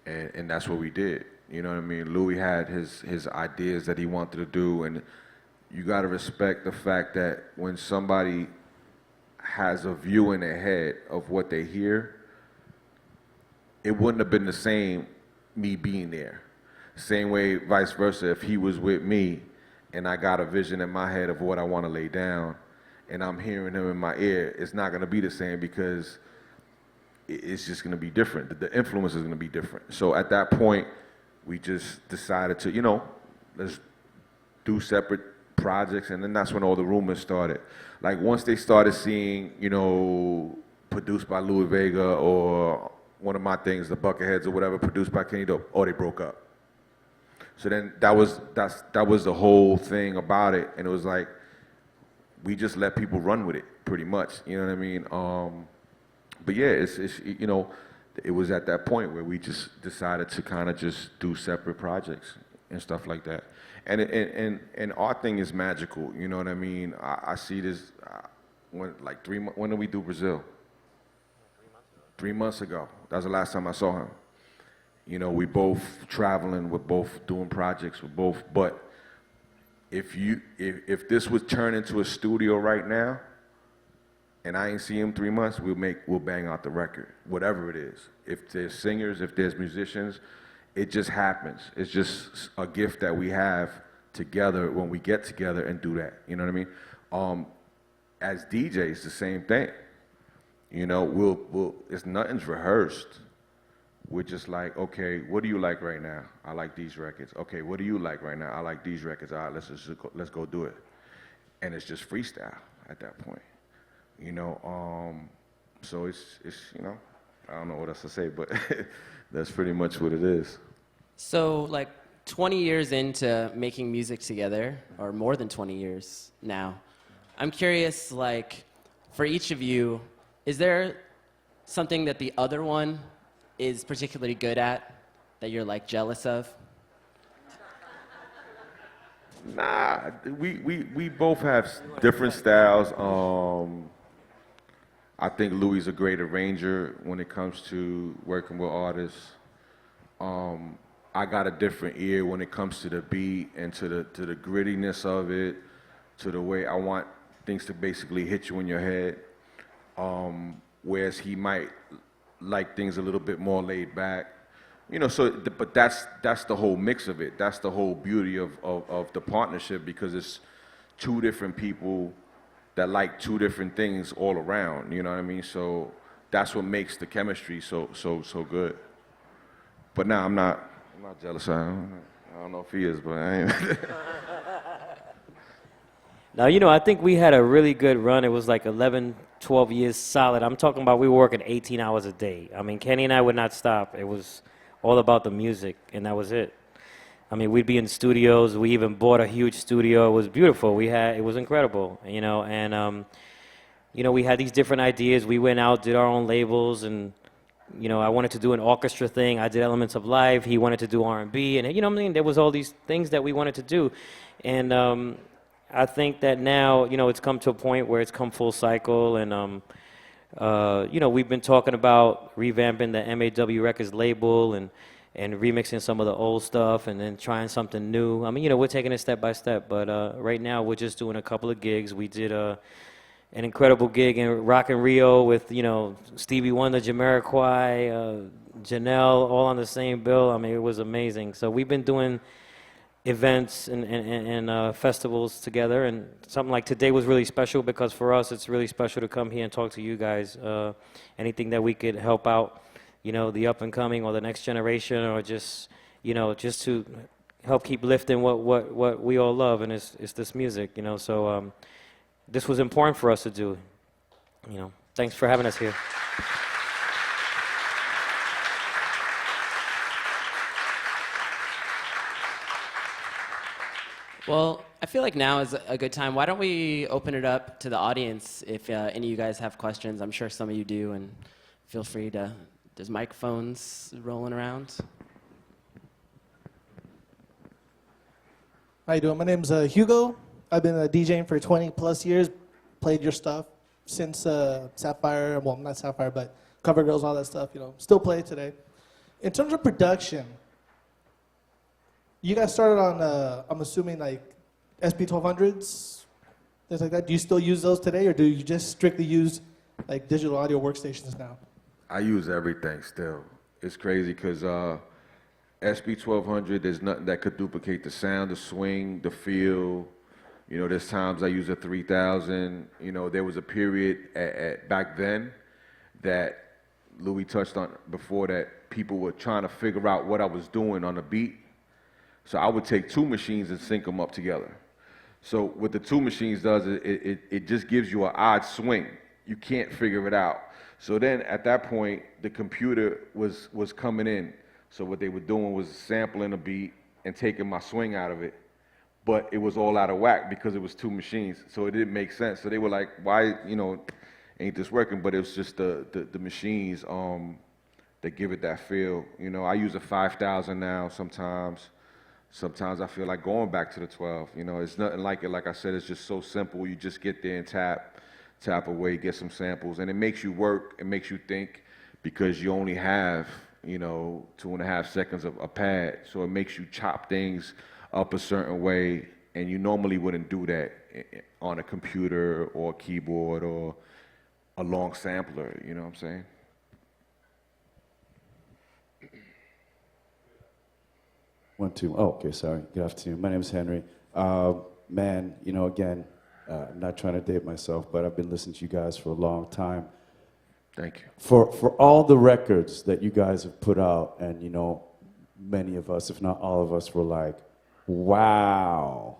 And that's what we did. You know what I mean? Louis had his ideas that he wanted to do, and you got to respect the fact that when somebody has a view in their head of what they hear, it wouldn't have been the same me being there. Same way, vice versa, if he was with me and I got a vision in my head of what I want to lay down and I'm hearing him in my ear, it's not going to be the same because it's just going to be different. The influence is going to be different. So at that point, we just decided to, you know, let's do separate projects, and then that's when all the rumors started. Like once they started seeing, you know, produced by Louis Vega or one of my things, the Bucketheads or whatever, produced by Kenny Dope, oh, they broke up. So then that was the whole thing about it, and it was like we just let people run with it, pretty much. You know what I mean? But yeah, it's you know, it was at that point where we just decided to kind of just do separate projects and stuff like that. And our thing is magical. You know what I mean? I see this when did we do Brazil? 3 months ago. That was the last time I saw him. You know, we both traveling, we're both doing projects, but if this would turn into a studio right now, and I ain't seen him 3 months, we'll bang out the record, whatever it is. If there's singers, if there's musicians, it just happens. It's just a gift that we have together when we get together and do that. You know what I mean? As DJs, the same thing. You know, nothing's rehearsed. We're just like, okay, what do you like right now? I like these records. Okay, what do you like right now? I like these records. All right, let's go do it. And it's just freestyle at that point. You know, so it's you know, I don't know what else to say, but that's pretty much what it is. So, like, 20 years into making music together, or more than 20 years now, I'm curious, like, for each of you, is there something that the other one is particularly good at that you're, like, jealous of? Nah, we both have different styles. I think Louis is a great arranger when it comes to working with artists. I got a different ear when it comes to the beat and to the grittiness of it, to the way I want things to basically hit you in your head. Whereas he might like things a little bit more laid back. You know, but that's the whole mix of it. That's the whole beauty of the partnership, because it's two different people that like two different things all around. You know what I mean? So that's what makes the chemistry so good. But now I'm not jealous. I don't know if he is, but I ain't. Now, you know, I think we had a really good run. It was like 11, 12 years solid. I'm talking about we were working 18 hours a day. I mean, Kenny and I would not stop. It was all about the music, and that was it. I mean, we'd be in studios. We even bought a huge studio. It was beautiful. It was incredible, you know. And, you know, we had these different ideas. We went out, did our own labels, and, you know, I wanted to do an orchestra thing. I did Elements of Life. He wanted to do R&B, and, you know what I mean? There was all these things that we wanted to do. And I think that now, you know, it's come to a point where it's come full cycle, and, you know, we've been talking about revamping the MAW Records label and remixing some of the old stuff and then trying something new. I mean, you know, we're taking it step by step, but right now we're just doing a couple of gigs. We did an incredible gig in Rock in Rio with, you know, Stevie Wonder, Jamiroquai, Janelle, all on the same bill. I mean, it was amazing. So we've been doing events and festivals together, and something like today was really special because for us it's really special to come here and talk to you guys. Anything that we could help out, you know, the up and coming or the next generation, or just, you know, just to help keep lifting what we all love, and it's this music, you know. So this was important for us to do, you know. Thanks for having us here. Well, I feel like now is a good time. Why don't we open it up to the audience if any of you guys have questions? I'm sure some of you do, and feel free to. There's microphones rolling around. How you doing? My name's Hugo. I've been DJing for 20 plus years. Played your stuff since Sapphire. Well, not Sapphire, but Cover Girls, all that stuff. You know, still play it today. In terms of production, you guys started on, I'm assuming, like SP1200s, things like that. Do you still use those today, or do you just strictly use like digital audio workstations now? I use everything still. It's crazy because SP1200, there's nothing that could duplicate the sound, the swing, the feel. You know, there's times I use a 3000. You know, there was a period back then that Louis touched on before, that people were trying to figure out what I was doing on the beat. So I would take two machines and sync them up together. So what the two machines does is it just gives you an odd swing. You can't figure it out. So then at that point, the computer was coming in. So what they were doing was sampling a beat and taking my swing out of it. But it was all out of whack because it was two machines. So it didn't make sense. So they were like, why, you know, ain't this working? But it was just the machines that give it that feel. You know, I use a 5000 now sometimes. sometimes I feel like going back to the 12. You know, it's nothing like it. Like I said, it's just so simple. You just get there and tap away, get some samples, and it makes you work. It makes you think because you only have, you know, 2.5 seconds of a pad. So it makes you chop things up a certain way, and you normally wouldn't do that on a computer or a keyboard or a long sampler. You know what I'm saying? One, two. Oh, okay, sorry. Good afternoon. My name is Henry. Man, you know, again, I'm not trying to date myself, but I've been listening to you guys for a long time. Thank you. For all the records that you guys have put out, and, you know, many of us, if not all of us, were like, wow.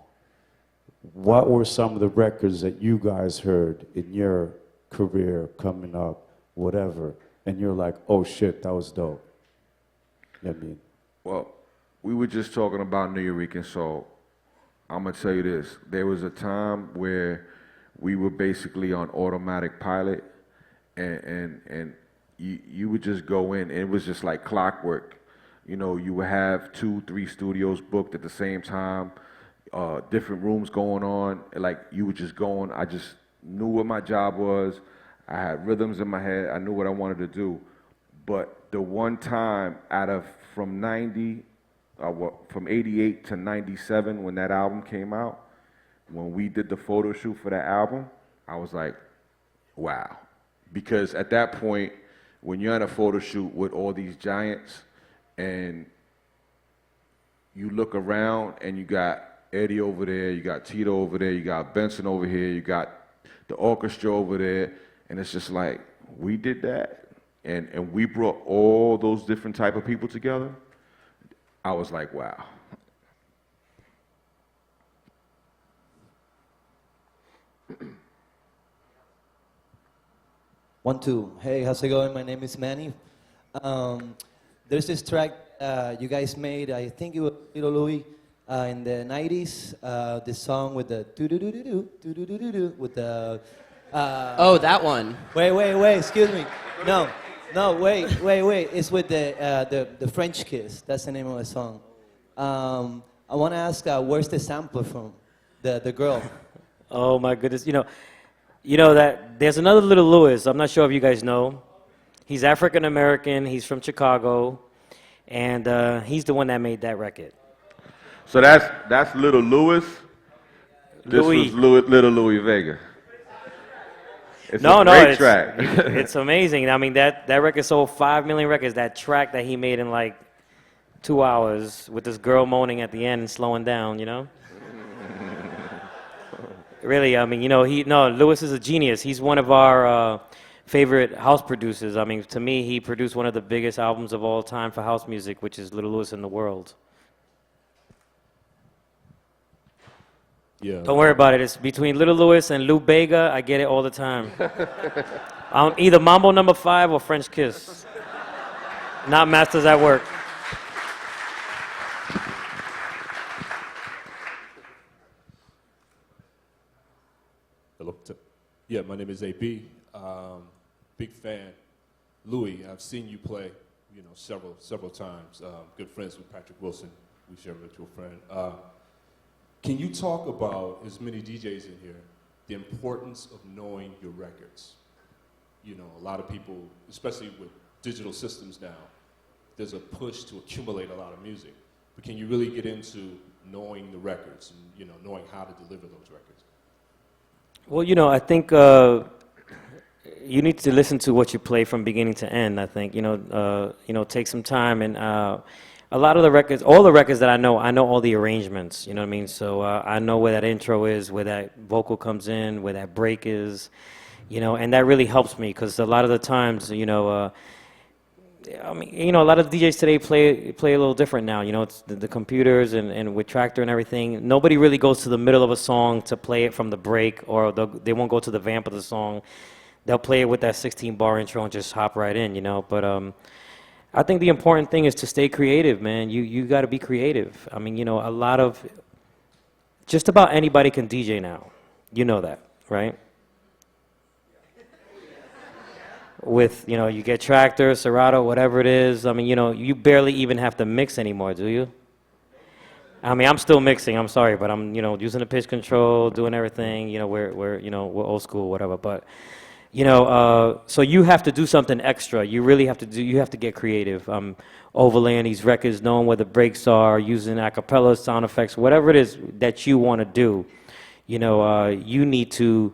What were some of the records that you guys heard in your career coming up, whatever, and you're like, oh, shit, that was dope? I mean, Well, we were just talking about New York soul. I'm gonna tell you this. There was a time where we were basically on automatic pilot, and you would just go in, and it was just like clockwork. You know, you would have 2-3 studios booked at the same time, different rooms going on. Like you would just go on. I just knew what my job was. I had rhythms in my head. I knew what I wanted to do. But the one time from 88 to 97, when that album came out, when we did the photo shoot for that album, I was like, wow. Because at that point, when you're on a photo shoot with all these giants and you look around and you got Eddie over there, you got Tito over there, you got Benson over here, you got the orchestra over there, and it's just like, we did that, and we brought all those different type of people together. I was like, wow. One, two. Hey, how's it going? My name is Manny. There's this track you guys made, I think it was Little Louis, in the 90s. This song with the do-do-do-do-do, do-do-do-do-do, with the... Oh, that one. Wait, excuse me. No, wait. It's with the French Kiss. That's the name of the song. I want to ask, where's the sampler from? The girl. Oh my goodness, you know that there's another Little Louis. I'm not sure if you guys know. He's African American. He's from Chicago, and he's the one that made that record. So that's Little Louis. This Louis. was Little Louis Vega. It's No, a no, great it's, track. it's amazing. I mean, that record sold 5 million records. That track that he made in like 2 hours with this girl moaning at the end and slowing down, Really, I mean, Louis is a genius. He's one of our favorite house producers. I mean, to me, he produced one of the biggest albums of all time for house music, which is Little Louis in the World. Yeah. Don't worry about it. It's between Little Louis and Lou Bega. I get it all the time. Either Mambo Number 5 or French Kiss. Not Masters at Work. Hello. Yeah, my name is AB. Big fan. Louis, I've seen you play, several times. Good friends with Patrick Wilson. We share a mutual friend. Can you talk about, as many DJs in here, the importance of knowing your records? A lot of people, especially with digital systems now, there's a push to accumulate a lot of music. But can you really get into knowing the records and, knowing how to deliver those records? Well, I think you need to listen to what you play from beginning to end. I think take some time, and a lot of the records, all the records that I know all the arrangements. You know what I mean? So I know where that intro is, where that vocal comes in, where that break is, and that really helps me because a lot of the times, a lot of DJs today play a little different now. It's the computers and with Tractor and everything. Nobody really goes to the middle of a song to play it from the break, or they won't go to the vamp of the song. They'll play it with that 16-bar intro and just hop right in, But I think the important thing is to stay creative, man. You got to be creative. I mean, just about anybody can DJ now. You know that, right? With, you get Tractor, Serato, whatever it is. I mean, you barely even have to mix anymore, do you? I mean, I'm still mixing. I'm sorry, but I'm, using the pitch control, doing everything. We're old school, whatever. But, so you have to do something extra. You really have to do. You have to get creative. Overlaying these records, knowing where the breaks are, using a cappella sound effects, whatever it is that you want to do. You need to,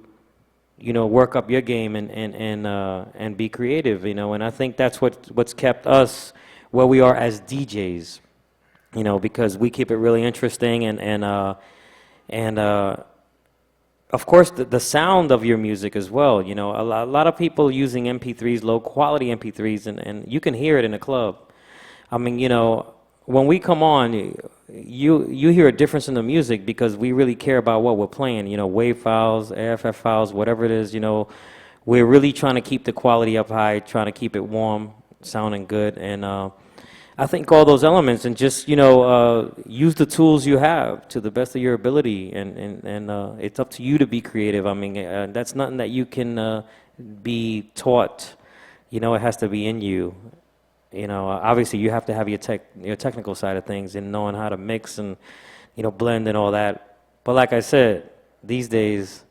work up your game and be creative. And I think that's what's kept us where we are as DJs. Because we keep it really interesting and of course the sound of your music as well. A lot of people using MP3s, low quality MP3s, and you can hear it in a club. I mean, when we come on, you hear a difference in the music because we really care about what we're playing. Wave files, AFF files, whatever it is. We're really trying to keep the quality up high, trying to keep it warm, sounding good, and I think all those elements and just, use the tools you have to the best of your ability, and it's up to you to be creative. I mean, that's nothing that you can be taught. It has to be in you. Obviously you have to have your technical side of things and knowing how to mix and, blend and all that. But like I said, these days,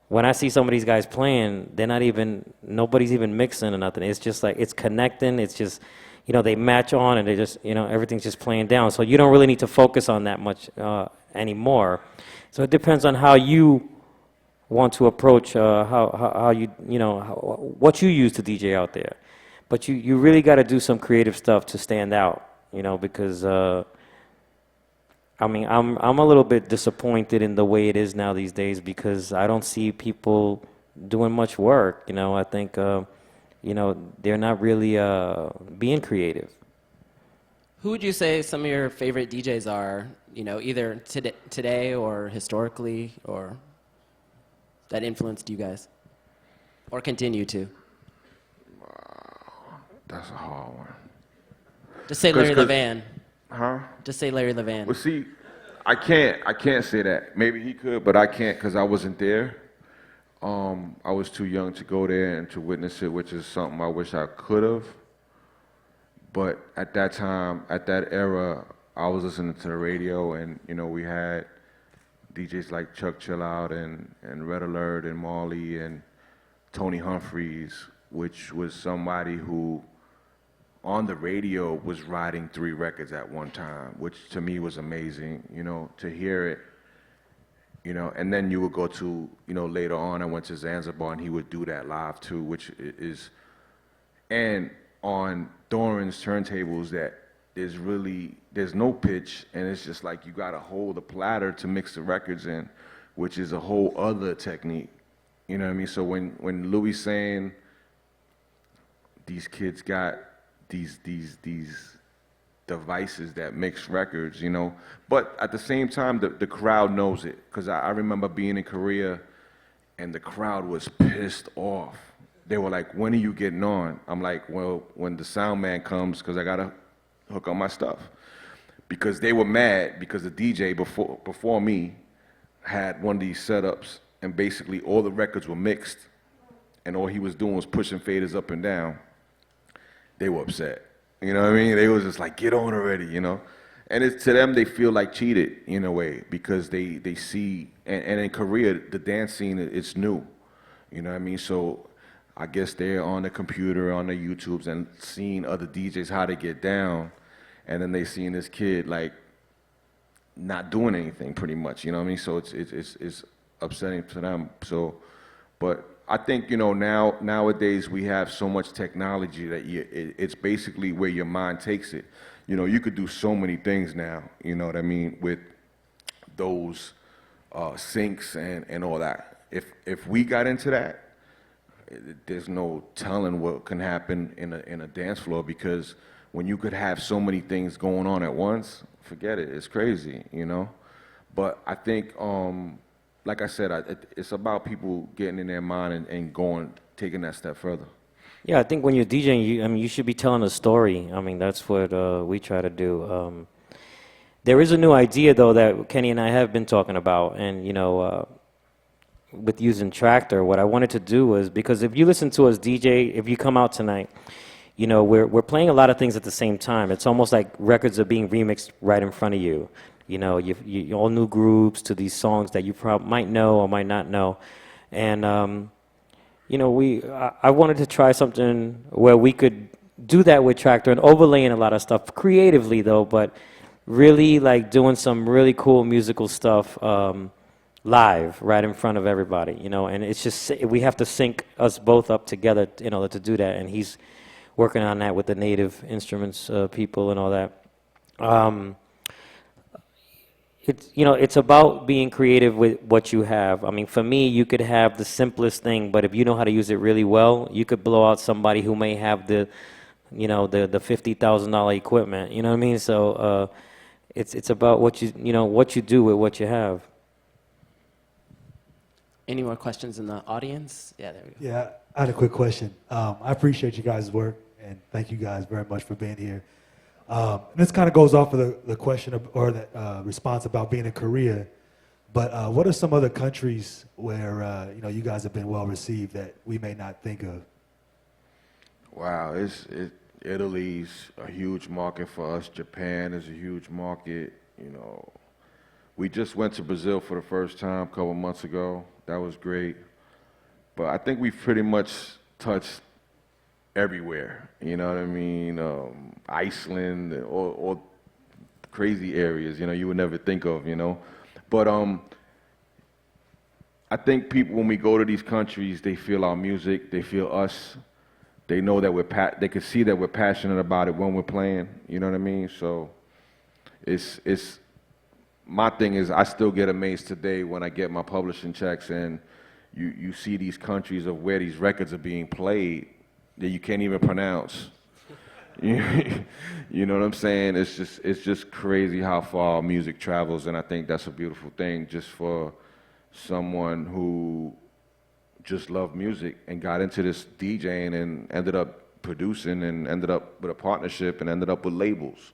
when I see some of these guys playing, nobody's even mixing or nothing. It's just like, it's connecting. It's just, they match on and they just, everything's just playing down. So you don't really need to focus on that much anymore. So it depends on how you want to approach how you, what you use to DJ out there. But you really got to do some creative stuff to stand out, because, I mean, I'm a little bit disappointed in the way it is now these days because I don't see people doing much work. I think, they're not really being creative. Who would you say some of your favorite DJs are, either today or historically, or that influenced you guys, or continue to? That's a hard one. Just say Larry 'Cause- Levan. Huh? Just say Larry Levan. Well, see, I can't say that. Maybe he could, but I can't because I wasn't there. I was too young to go there and to witness it, which is something I wish I could have. But at that time, at that era, I was listening to the radio, and we had DJs like Chuck Chillout and Red Alert and Marley and Tony Humphries, which was somebody who on the radio was writing 3 records at one time, which to me was amazing, to hear it, and then you would go to, later on I went to Zanzibar and he would do that live too, which is, and on Doran's turntables that there's no pitch, and it's just like you gotta hold the platter to mix the records in, which is a whole other technique, you know what I mean? So when Louis saying these kids got these devices that mix records, but at the same time, the crowd knows it. Because I remember being in Korea, and the crowd was pissed off. They were like, when are you getting on? I'm like, well, when the sound man comes, because I got to hook up my stuff. Because they were mad because the DJ before me had one of these setups, and basically all the records were mixed, and all he was doing was pushing faders up and down. They were upset. You know what I mean? They was just like, get on already, And it's, to them, they feel like cheated in a way because they see, and in Korea, the dance scene, it's new. You know what I mean? So I guess they're on the computer, on the YouTubes, and seeing other DJs how they get down, and then they seeing this kid like not doing anything pretty much. You know what I mean? So it's upsetting to them. So, but I think, nowadays we have so much technology that it's basically where your mind takes it. You could do so many things now, you know what I mean, with those syncs and all that. If we got into that, there's no telling what can happen in a dance floor, because when you could have so many things going on at once, forget it, it's crazy, But I think, like I said, it's about people getting in their mind and taking that step further. Yeah, I think when you're DJing, you should be telling a story. I mean, that's what we try to do. There is a new idea, though, that Kenny and I have been talking about, and, with using Tractor, what I wanted to do was, because if you listen to us DJ, if you come out tonight, we're playing a lot of things at the same time. It's almost like records are being remixed right in front of you. you all new groups to these songs that you might know or might not know. And, I wanted to try something where we could do that with Tractor and overlaying a lot of stuff creatively, though, but really like doing some really cool musical stuff live right in front of everybody, and it's just, we have to sync us both up together in order to do that, and he's working on that with the native instruments people and all that. It's about being creative with what you have. I mean, for me, you could have the simplest thing, but if you know how to use it really well, you could blow out somebody who may have the $50,000 equipment. You know what I mean? So it's about what you do with what you have. Any more questions in the audience? Yeah, there we go. Yeah, I had a quick question. I appreciate you guys' work, and thank you guys very much for being here. And this kind of goes off of the question or the response about being in Korea. But what are some other countries where you guys have been well received that we may not think of? Wow, Italy's a huge market for us. Japan is a huge market. We just went to Brazil for the first time a couple months ago. That was great. But I think we've pretty much touched everywhere. You know what I mean? Iceland, or crazy areas, you would never think of, But I think people, when we go to these countries, they feel our music, they feel us. They know that they can see that we're passionate about it when we're playing, you know what I mean? So it's my thing is, I still get amazed today when I get my publishing checks and you see these countries of where these records are being played that you can't even pronounce. You know what I'm saying? It's just crazy how far our music travels, and I think that's a beautiful thing just for someone who just loved music and got into this DJing and ended up producing and ended up with a partnership and ended up with labels.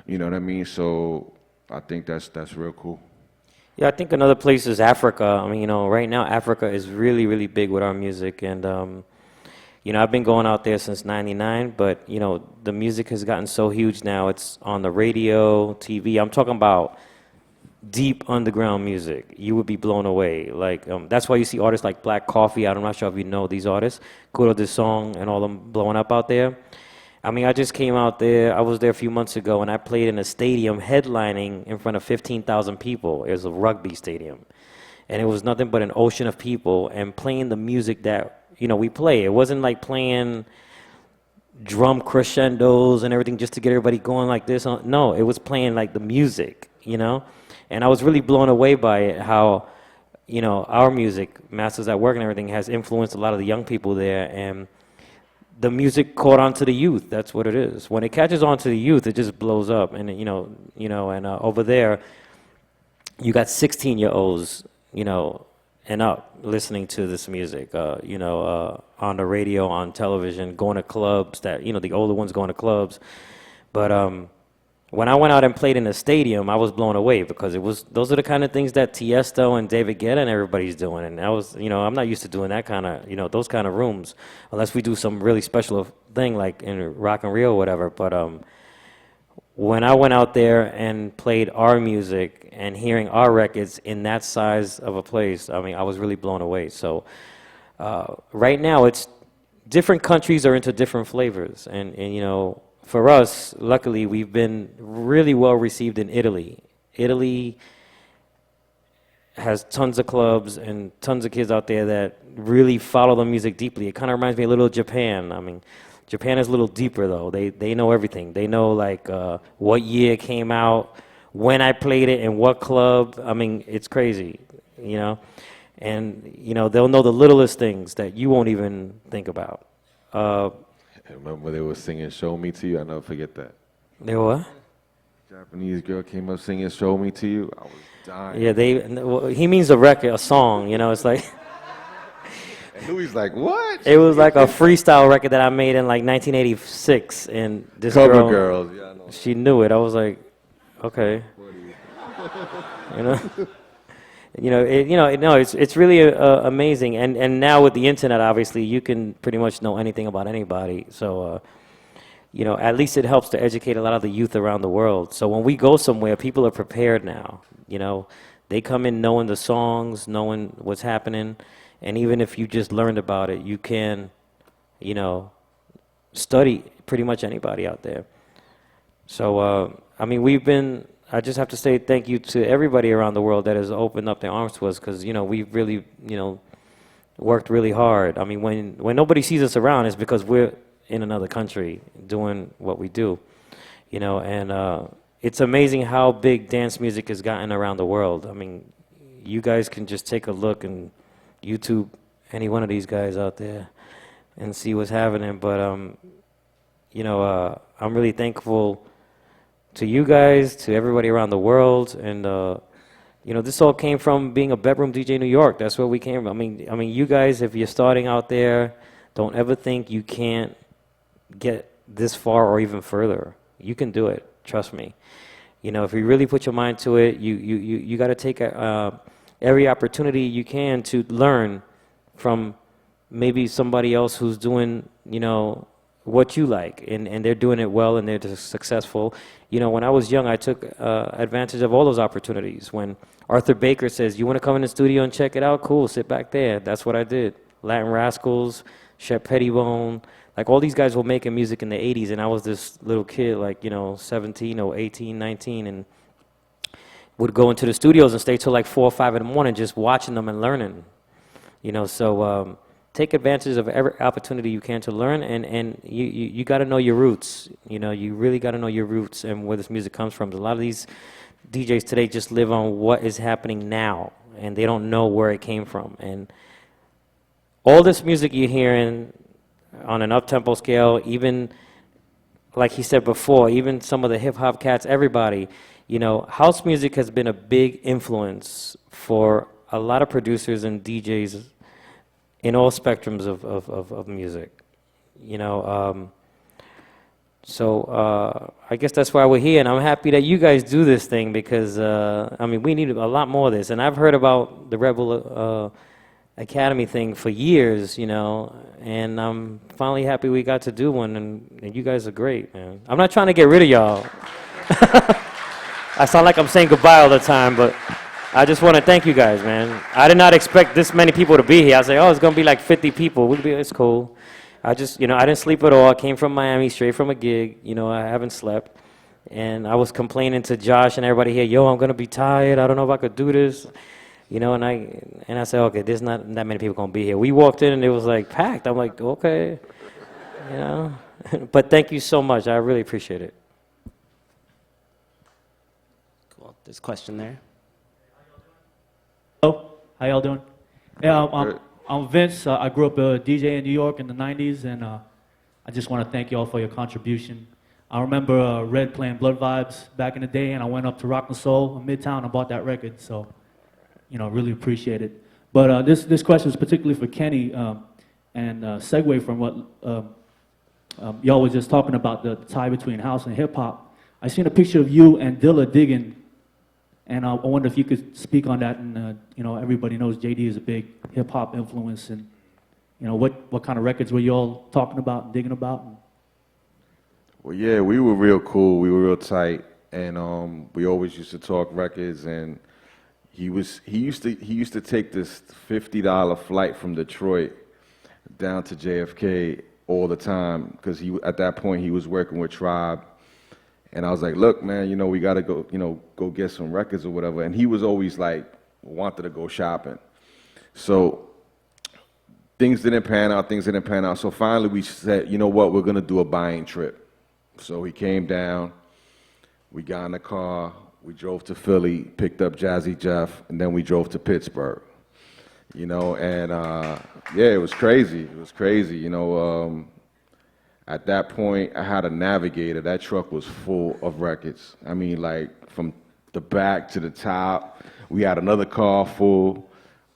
You know what I mean? So I think that's real cool. Yeah, I think another place is Africa. I mean, right now Africa is really, really big with our music, and I've been going out there since '99, but the music has gotten so huge now. It's on the radio, TV. I'm talking about deep underground music. You would be blown away. Like that's why you see artists like Black Coffee. I'm not sure if you know these artists, Kuro De Song, and all them blowing up out there. I mean, I just came out there. I was there a few months ago, and I played in a stadium headlining in front of 15,000 people. It was a rugby stadium, and it was nothing but an ocean of people and playing the music that we play. It wasn't like playing drum crescendos and everything just to get everybody going like this. No, it was playing like the music, And I was really blown away by it, how, our music, Masters at Work and everything, has influenced a lot of the young people there. And the music caught on to the youth. That's what it is. When it catches on to the youth, it just blows up. And, and over there, you got 16-year-olds, and up listening to this music, on the radio, on television, going to clubs that, the older ones going to clubs. But when I went out and played in a stadium, I was blown away because those are the kind of things that Tiesto and David Guetta and everybody's doing. And I was, I'm not used to doing that kind of, those kind of rooms, unless we do some really special thing like in Rock and Rio or whatever. But when I went out there and played our music and hearing our records in that size of a place, I mean, I was really blown away. So right now, it's different countries are into different flavors. And for us, luckily, we've been really well received in Italy. Italy has tons of clubs and tons of kids out there that really follow the music deeply. It kind of reminds me a little of Japan. I mean, Japan is a little deeper, though. They know everything. They know, like, what year it came out, when I played it, in what club. I mean, it's crazy, And, they'll know the littlest things that you won't even think about. I remember they were singing "Show Me to You." I'll never forget that. They were what? Japanese girl came up singing "Show Me to You." I was dying. Yeah, he means a record, a song. It's like. And Louis like, what? It was like a freestyle record that I made in like 1986, and this Cover girls, yeah, I know. She knew it. I was like, okay, it's really amazing. And now with the internet, obviously, you can pretty much know anything about anybody. So you know, at least it helps to educate a lot of the youth around the world. So when we go somewhere, people are prepared now. You know, they come in knowing the songs, knowing what's happening, and even if you just learned about it, you can, you know, study pretty much anybody out there. So, I mean, I just have to say thank you to everybody around the world that has opened up their arms to us, because, you know, we've really, you know, worked really hard. I mean, when nobody sees us around, it's because we're in another country doing what we do, you know, and it's amazing how big dance music has gotten around the world. I mean, you guys can just take a look and YouTube any one of these guys out there and see what's happening. But, you know, I'm really thankful to you guys, to everybody around the world, and you know, this all came from being a bedroom DJ in New York. That's where we came from. I mean, you guys, if you're starting out there, don't ever think you can't get this far or even further. You can do it. Trust me. You know, if you really put your mind to it, you got to take every opportunity you can to learn from maybe somebody else who's doing, you know, what you like, and they're doing it well and they're just successful. You know, when I was young, I took advantage of all those opportunities. When Arthur Baker says, you want to come in the studio and check it out? Cool, sit back there. That's what I did. Latin Rascals, Shep Pettibone, like all these guys were making music in the 80s, and I was this little kid, like, you know, 17 or 18, 19, and would go into the studios and stay till like 4 or 5 in the morning just watching them and learning. You know, so take advantage of every opportunity you can to learn, and you got to know your roots. You know, you really got to know your roots and where this music comes from. A lot of these DJs today just live on what is happening now, and they don't know where it came from. And all this music you're hearing on an up-tempo scale, even like he said before, even some of the hip-hop cats, everybody, you know, house music has been a big influence for a lot of producers and DJs in all spectrums of music, you know. So I guess that's why we're here, and I'm happy that you guys do this thing, because, I mean, we need a lot more of this. And I've heard about the Rebel Academy thing for years, you know, and I'm finally happy we got to do one, and you guys are great, man. I'm not trying to get rid of y'all. I sound like I'm saying goodbye all the time, but I just want to thank you guys, man. I did not expect this many people to be here. I was like, oh, it's going to be like 50 people. It's cool. I just, you know, I didn't sleep at all. I came from Miami, straight from a gig. You know, I haven't slept. And I was complaining to Josh and everybody here, yo, I'm going to be tired. I don't know if I could do this. You know, and I said, okay, there's not that many people going to be here. We walked in and it was like packed. I'm like, okay, you know. But thank you so much. I really appreciate it. Cool. There's a question there. Hello, how y'all doing? Yeah, I'm Vince. I grew up a DJ in New York in the 90s, and I just want to thank y'all for your contribution. I remember Red playing Blood Vibes back in the day, and I went up to Rock and Soul in Midtown and bought that record, so, you know, really appreciate it. But this question is particularly for Kenny, and segue from what y'all was just talking about, the tie between house and hip-hop. I seen a picture of you and Dilla digging. And I wonder if you could speak on that. And you know, everybody knows JD is a big hip hop influence. And you know, what kind of records were you all talking about and digging about? Well, yeah, we were real cool. We were real tight, and we always used to talk records. And he used to take this $50 flight from Detroit down to JFK all the time, because at that point he was working with Tribe. And I was like, look, man, you know, we got to go, you know, go get some records or whatever. And he was always like, wanted to go shopping. So things didn't pan out. So finally we said, you know what, we're going to do a buying trip. So he came down, we got in the car, we drove to Philly, picked up Jazzy Jeff, and then we drove to Pittsburgh. You know, and yeah, it was crazy. You know, at that point, I had a Navigator. That truck was full of records. I mean, like, from the back to the top. We had another car full.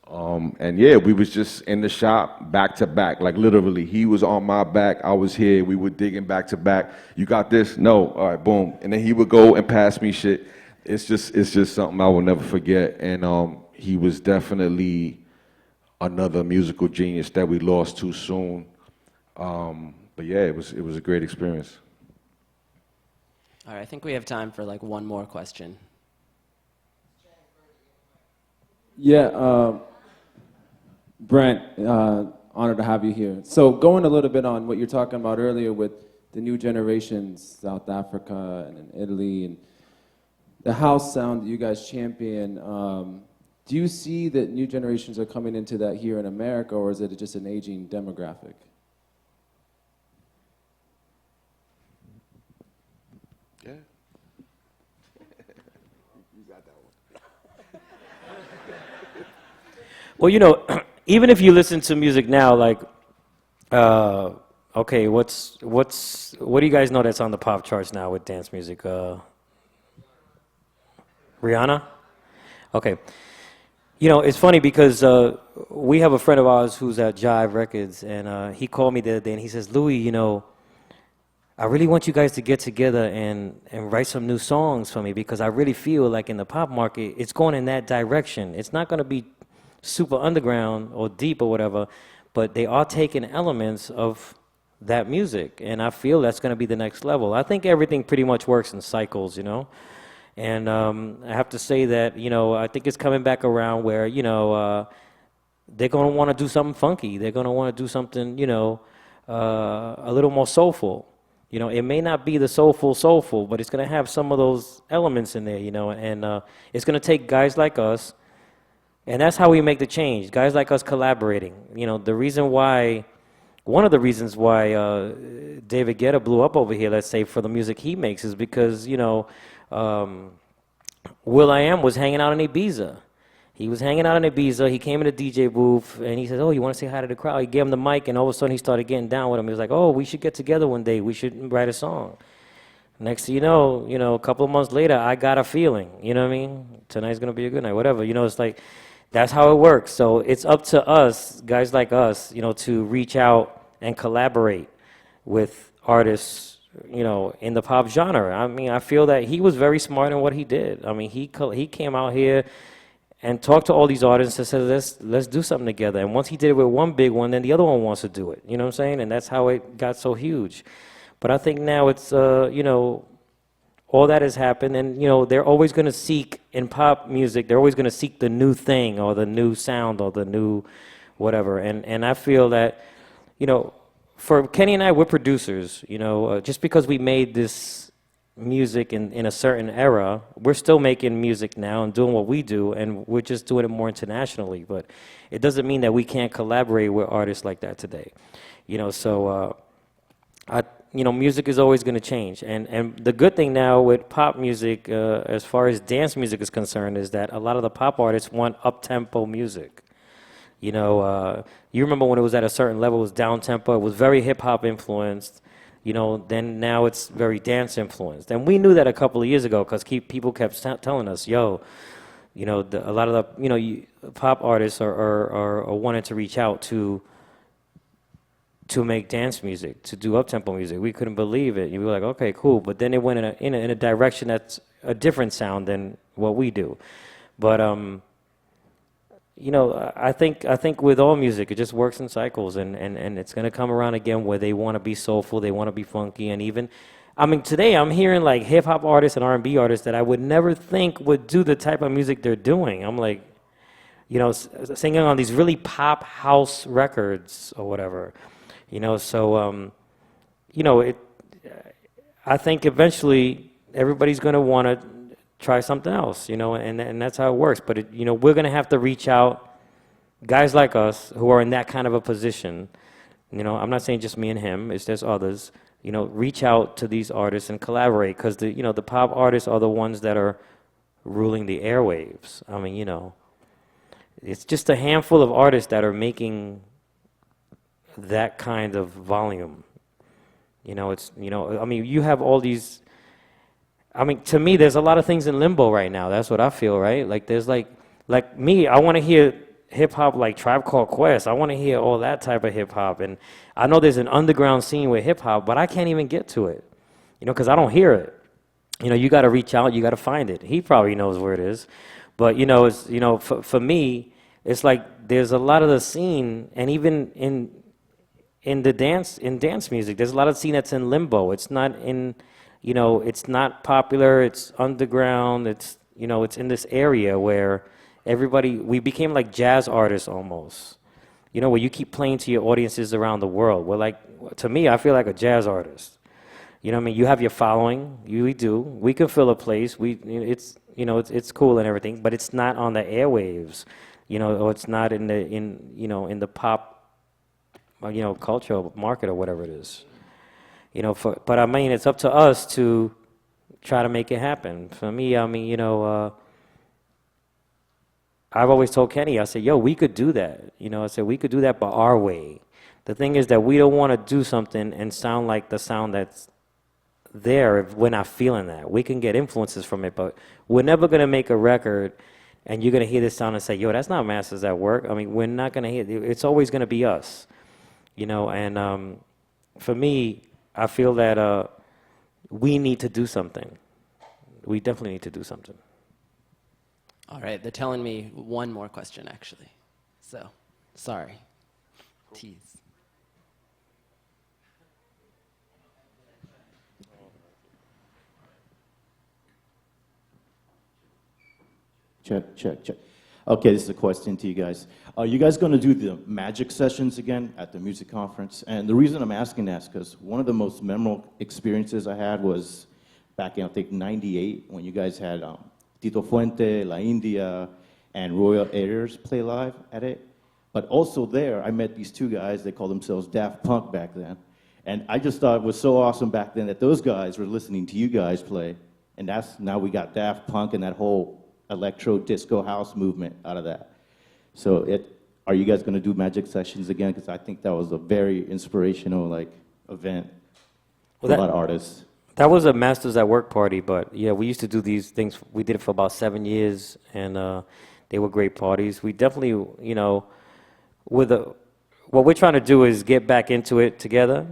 And yeah, we was just in the shop back to back. Like, literally, he was on my back, I was here. We were digging back to back. You got this? No. All right, boom. And then he would go and pass me shit. It's just something I will never forget. And he was definitely another musical genius that we lost too soon. But yeah, it was a great experience. All right, I think we have time for like one more question. Yeah, Brent, honored to have you here. So going a little bit on what you're talking about earlier with the new generations, South Africa and in Italy, and the house sound that you guys champion, do you see that new generations are coming into that here in America, or is it just an aging demographic? Yeah. Well, you know, even if you listen to music now, like, okay, what do you guys know that's on the pop charts now with dance music? Rihanna? Okay. You know, it's funny because we have a friend of ours who's at Jive Records, and he called me the other day, and he says, Louis, you know, I really want you guys to get together and write some new songs for me, because I really feel like in the pop market, it's going in that direction. It's not going to be super underground or deep or whatever, but they are taking elements of that music, and I feel that's going to be the next level. I think everything pretty much works in cycles, you know, and I have to say that, you know, I think it's coming back around where, you know, they're going to want to do something funky. They're going to want to do something, you know, a little more soulful. You know, it may not be the soulful, but it's going to have some of those elements in there, you know, and it's going to take guys like us. And that's how we make the change. Guys like us collaborating. You know, one of the reasons why David Guetta blew up over here, let's say, for the music he makes, is because, you know, will.i.am was hanging out in Ibiza. He was hanging out in Ibiza. He came in the DJ booth, and he said, oh, you want to say hi to the crowd? He gave him the mic, and all of a sudden he started getting down with him. He was like, oh, we should get together one day. We should write a song. Next thing you know, a couple of months later, I got a feeling. You know what I mean? Tonight's going to be a good night, whatever. You know, it's like, that's how it works. So it's up to us, guys like us, you know, to reach out and collaborate with artists, you know, in the pop genre. I mean, I feel that he was very smart in what he did. I mean, he came out here and talked to all these artists and said, let's do something together. And once he did it with one big one, then the other one wants to do it. You know what I'm saying? And that's how it got so huge. But I think now it's, you know, all that has happened, and you know, they're always going to seek in pop music. They're always going to seek the new thing or the new sound or the new whatever. And I feel that, you know, for Kenny and I, we're producers. You know, just because we made this music in a certain era, we're still making music now and doing what we do, and we're just doing it more internationally. But it doesn't mean that we can't collaborate with artists like that today. You know, so you know, music is always going to change. And the good thing now with pop music, as far as dance music is concerned, is that a lot of the pop artists want up-tempo music. You know, you remember when it was at a certain level, it was down-tempo, it was very hip-hop influenced. You know, then now it's very dance influenced. And we knew that a couple of years ago because people kept telling us, yo, you know, a lot of the, you know, pop artists are wanting to reach out to make dance music, to do up-tempo music. We couldn't believe it. We were like, okay, cool. But then it went in a direction that's a different sound than what we do. But you know, I think with all music, it just works in cycles, and it's gonna come around again where they want to be soulful, they want to be funky, and even, I mean, today I'm hearing like hip hop artists and R&B artists that I would never think would do the type of music they're doing. I'm like, you know, singing on these really pop house records or whatever. You know, so, you know, I think eventually everybody's going to want to try something else, you know, and that's how it works. But, you know, we're going to have to reach out, guys like us who are in that kind of a position. You know, I'm not saying just me and him, there's others. You know, reach out to these artists and collaborate, because, you know, the pop artists are the ones that are ruling the airwaves. I mean, you know, it's just a handful of artists that are making that kind of volume. You know, it's, you know, I mean, you have all these, I mean, to me, there's a lot of things in limbo right now. That's what I feel, right? Like, there's like me, I want to hear hip-hop like Tribe Called Quest. I want to hear all that type of hip-hop. And I know there's an underground scene with hip-hop, but I can't even get to it, you know, because I don't hear it. You know, you got to reach out, you got to find it. He probably knows where it is. But, you know, it's, you know, for me, it's like there's a lot of the scene, and even in dance music, there's a lot of scene that's in limbo. It's not in, you know, it's not popular, it's underground, it's, you know, it's in this area where everybody, we became like jazz artists almost. You know, where you keep playing to your audiences around the world. We're like, to me, I feel like a jazz artist. You know what I mean? You have your following, we do. We can fill a place, it's, you know, it's cool and everything, but it's not on the airwaves, you know, or it's not in the, you know, in the pop, you know, culture market or whatever it is. You know, but I mean, it's up to us to try to make it happen. For me, I mean, you know, I've always told Kenny, I said, yo, we could do that. You know, I said, we could do that by our way. The thing is that we don't want to do something and sound like the sound that's there if we're not feeling that. We can get influences from it, but we're never going to make a record and you're going to hear this sound and say, yo, that's not Masters at Work. I mean, we're not going to hear it. It's always going to be us. You know, and for me, I feel that we need to do something. We definitely need to do something. All right, they're telling me one more question, actually. So, sorry. Tease. Check, check, check. Okay, this is a question to you guys. Are you guys going to do the magic sessions again at the music conference? And the reason I'm asking that is because one of the most memorable experiences I had was back in, I think, '98, when you guys had Tito Fuente, La India, and Royal Airs play live at it. But also there, I met these two guys, they called themselves Daft Punk back then. And I just thought it was so awesome back then that those guys were listening to you guys play. And that's, now we got Daft Punk and that whole electro disco house movement out of that. So are you guys going to do magic sessions again? Because I think that was a very inspirational event for a lot of artists. That was a Masters at Work party, but yeah, we used to do these things. We did it for about 7 years, and they were great parties. We definitely, you know, what we're trying to do is get back into it together.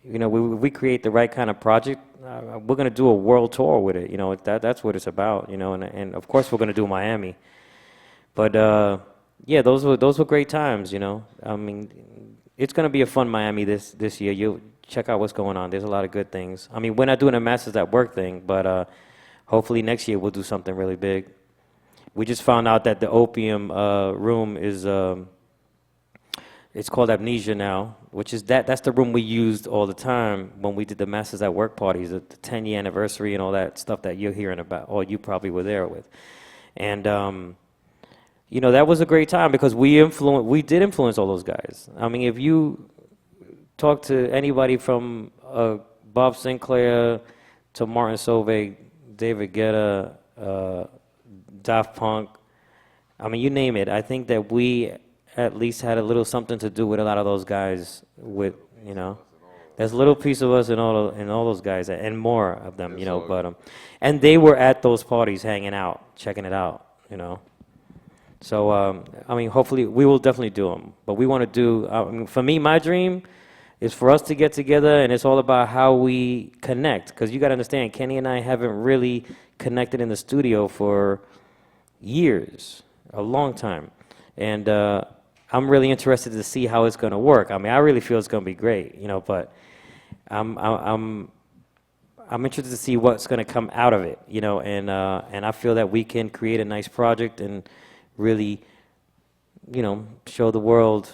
You know, we create the right kind of project. We're going to do a world tour with it. You know, that's what it's about. You know, and of course we're going to do Miami. But yeah, those were great times. You know, I mean, it's going to be a fun Miami this year. You check out what's going on. There's a lot of good things. I mean, we're not doing a Masters at Work thing, but hopefully next year we'll do something really big. We just found out that the Opium room is it's called Amnesia now, which is that's the room we used all the time when we did the Masters at Work parties, the 10-year anniversary and all that stuff that you're hearing about, or you probably were there with. And you know, that was a great time because we did influence all those guys. I mean, if you talk to anybody from Bob Sinclair to Martin Solveig, David Guetta, Daft Punk, I mean, you name it. I think that we at least had a little something to do with a lot of those guys. With, you know, there's a little piece of us in all those guys and more of them. You know, but and they were at those parties, hanging out, checking it out. You know, so I mean, hopefully we will definitely do them. But we want to do. I mean, for me, my dream is for us to get together, and it's all about how we connect. Because you got to understand, Kenny and I haven't really connected in the studio for years, a long time, and I'm really interested to see how it's going to work. I mean, I really feel it's going to be great, you know, but I'm interested to see what's going to come out of it, you know, and I feel that we can create a nice project and really, you know, show the world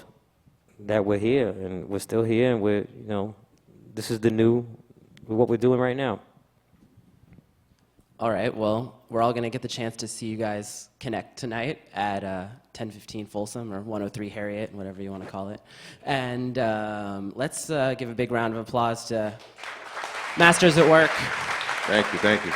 that we're here and we're still here and we're, you know, this is what we're doing right now. All right, well, we're all going to get the chance to see you guys connect tonight at 1015 Folsom or 103 Harriet, whatever you want to call it. And let's give a big round of applause to Masters at Work. Thank you, thank you.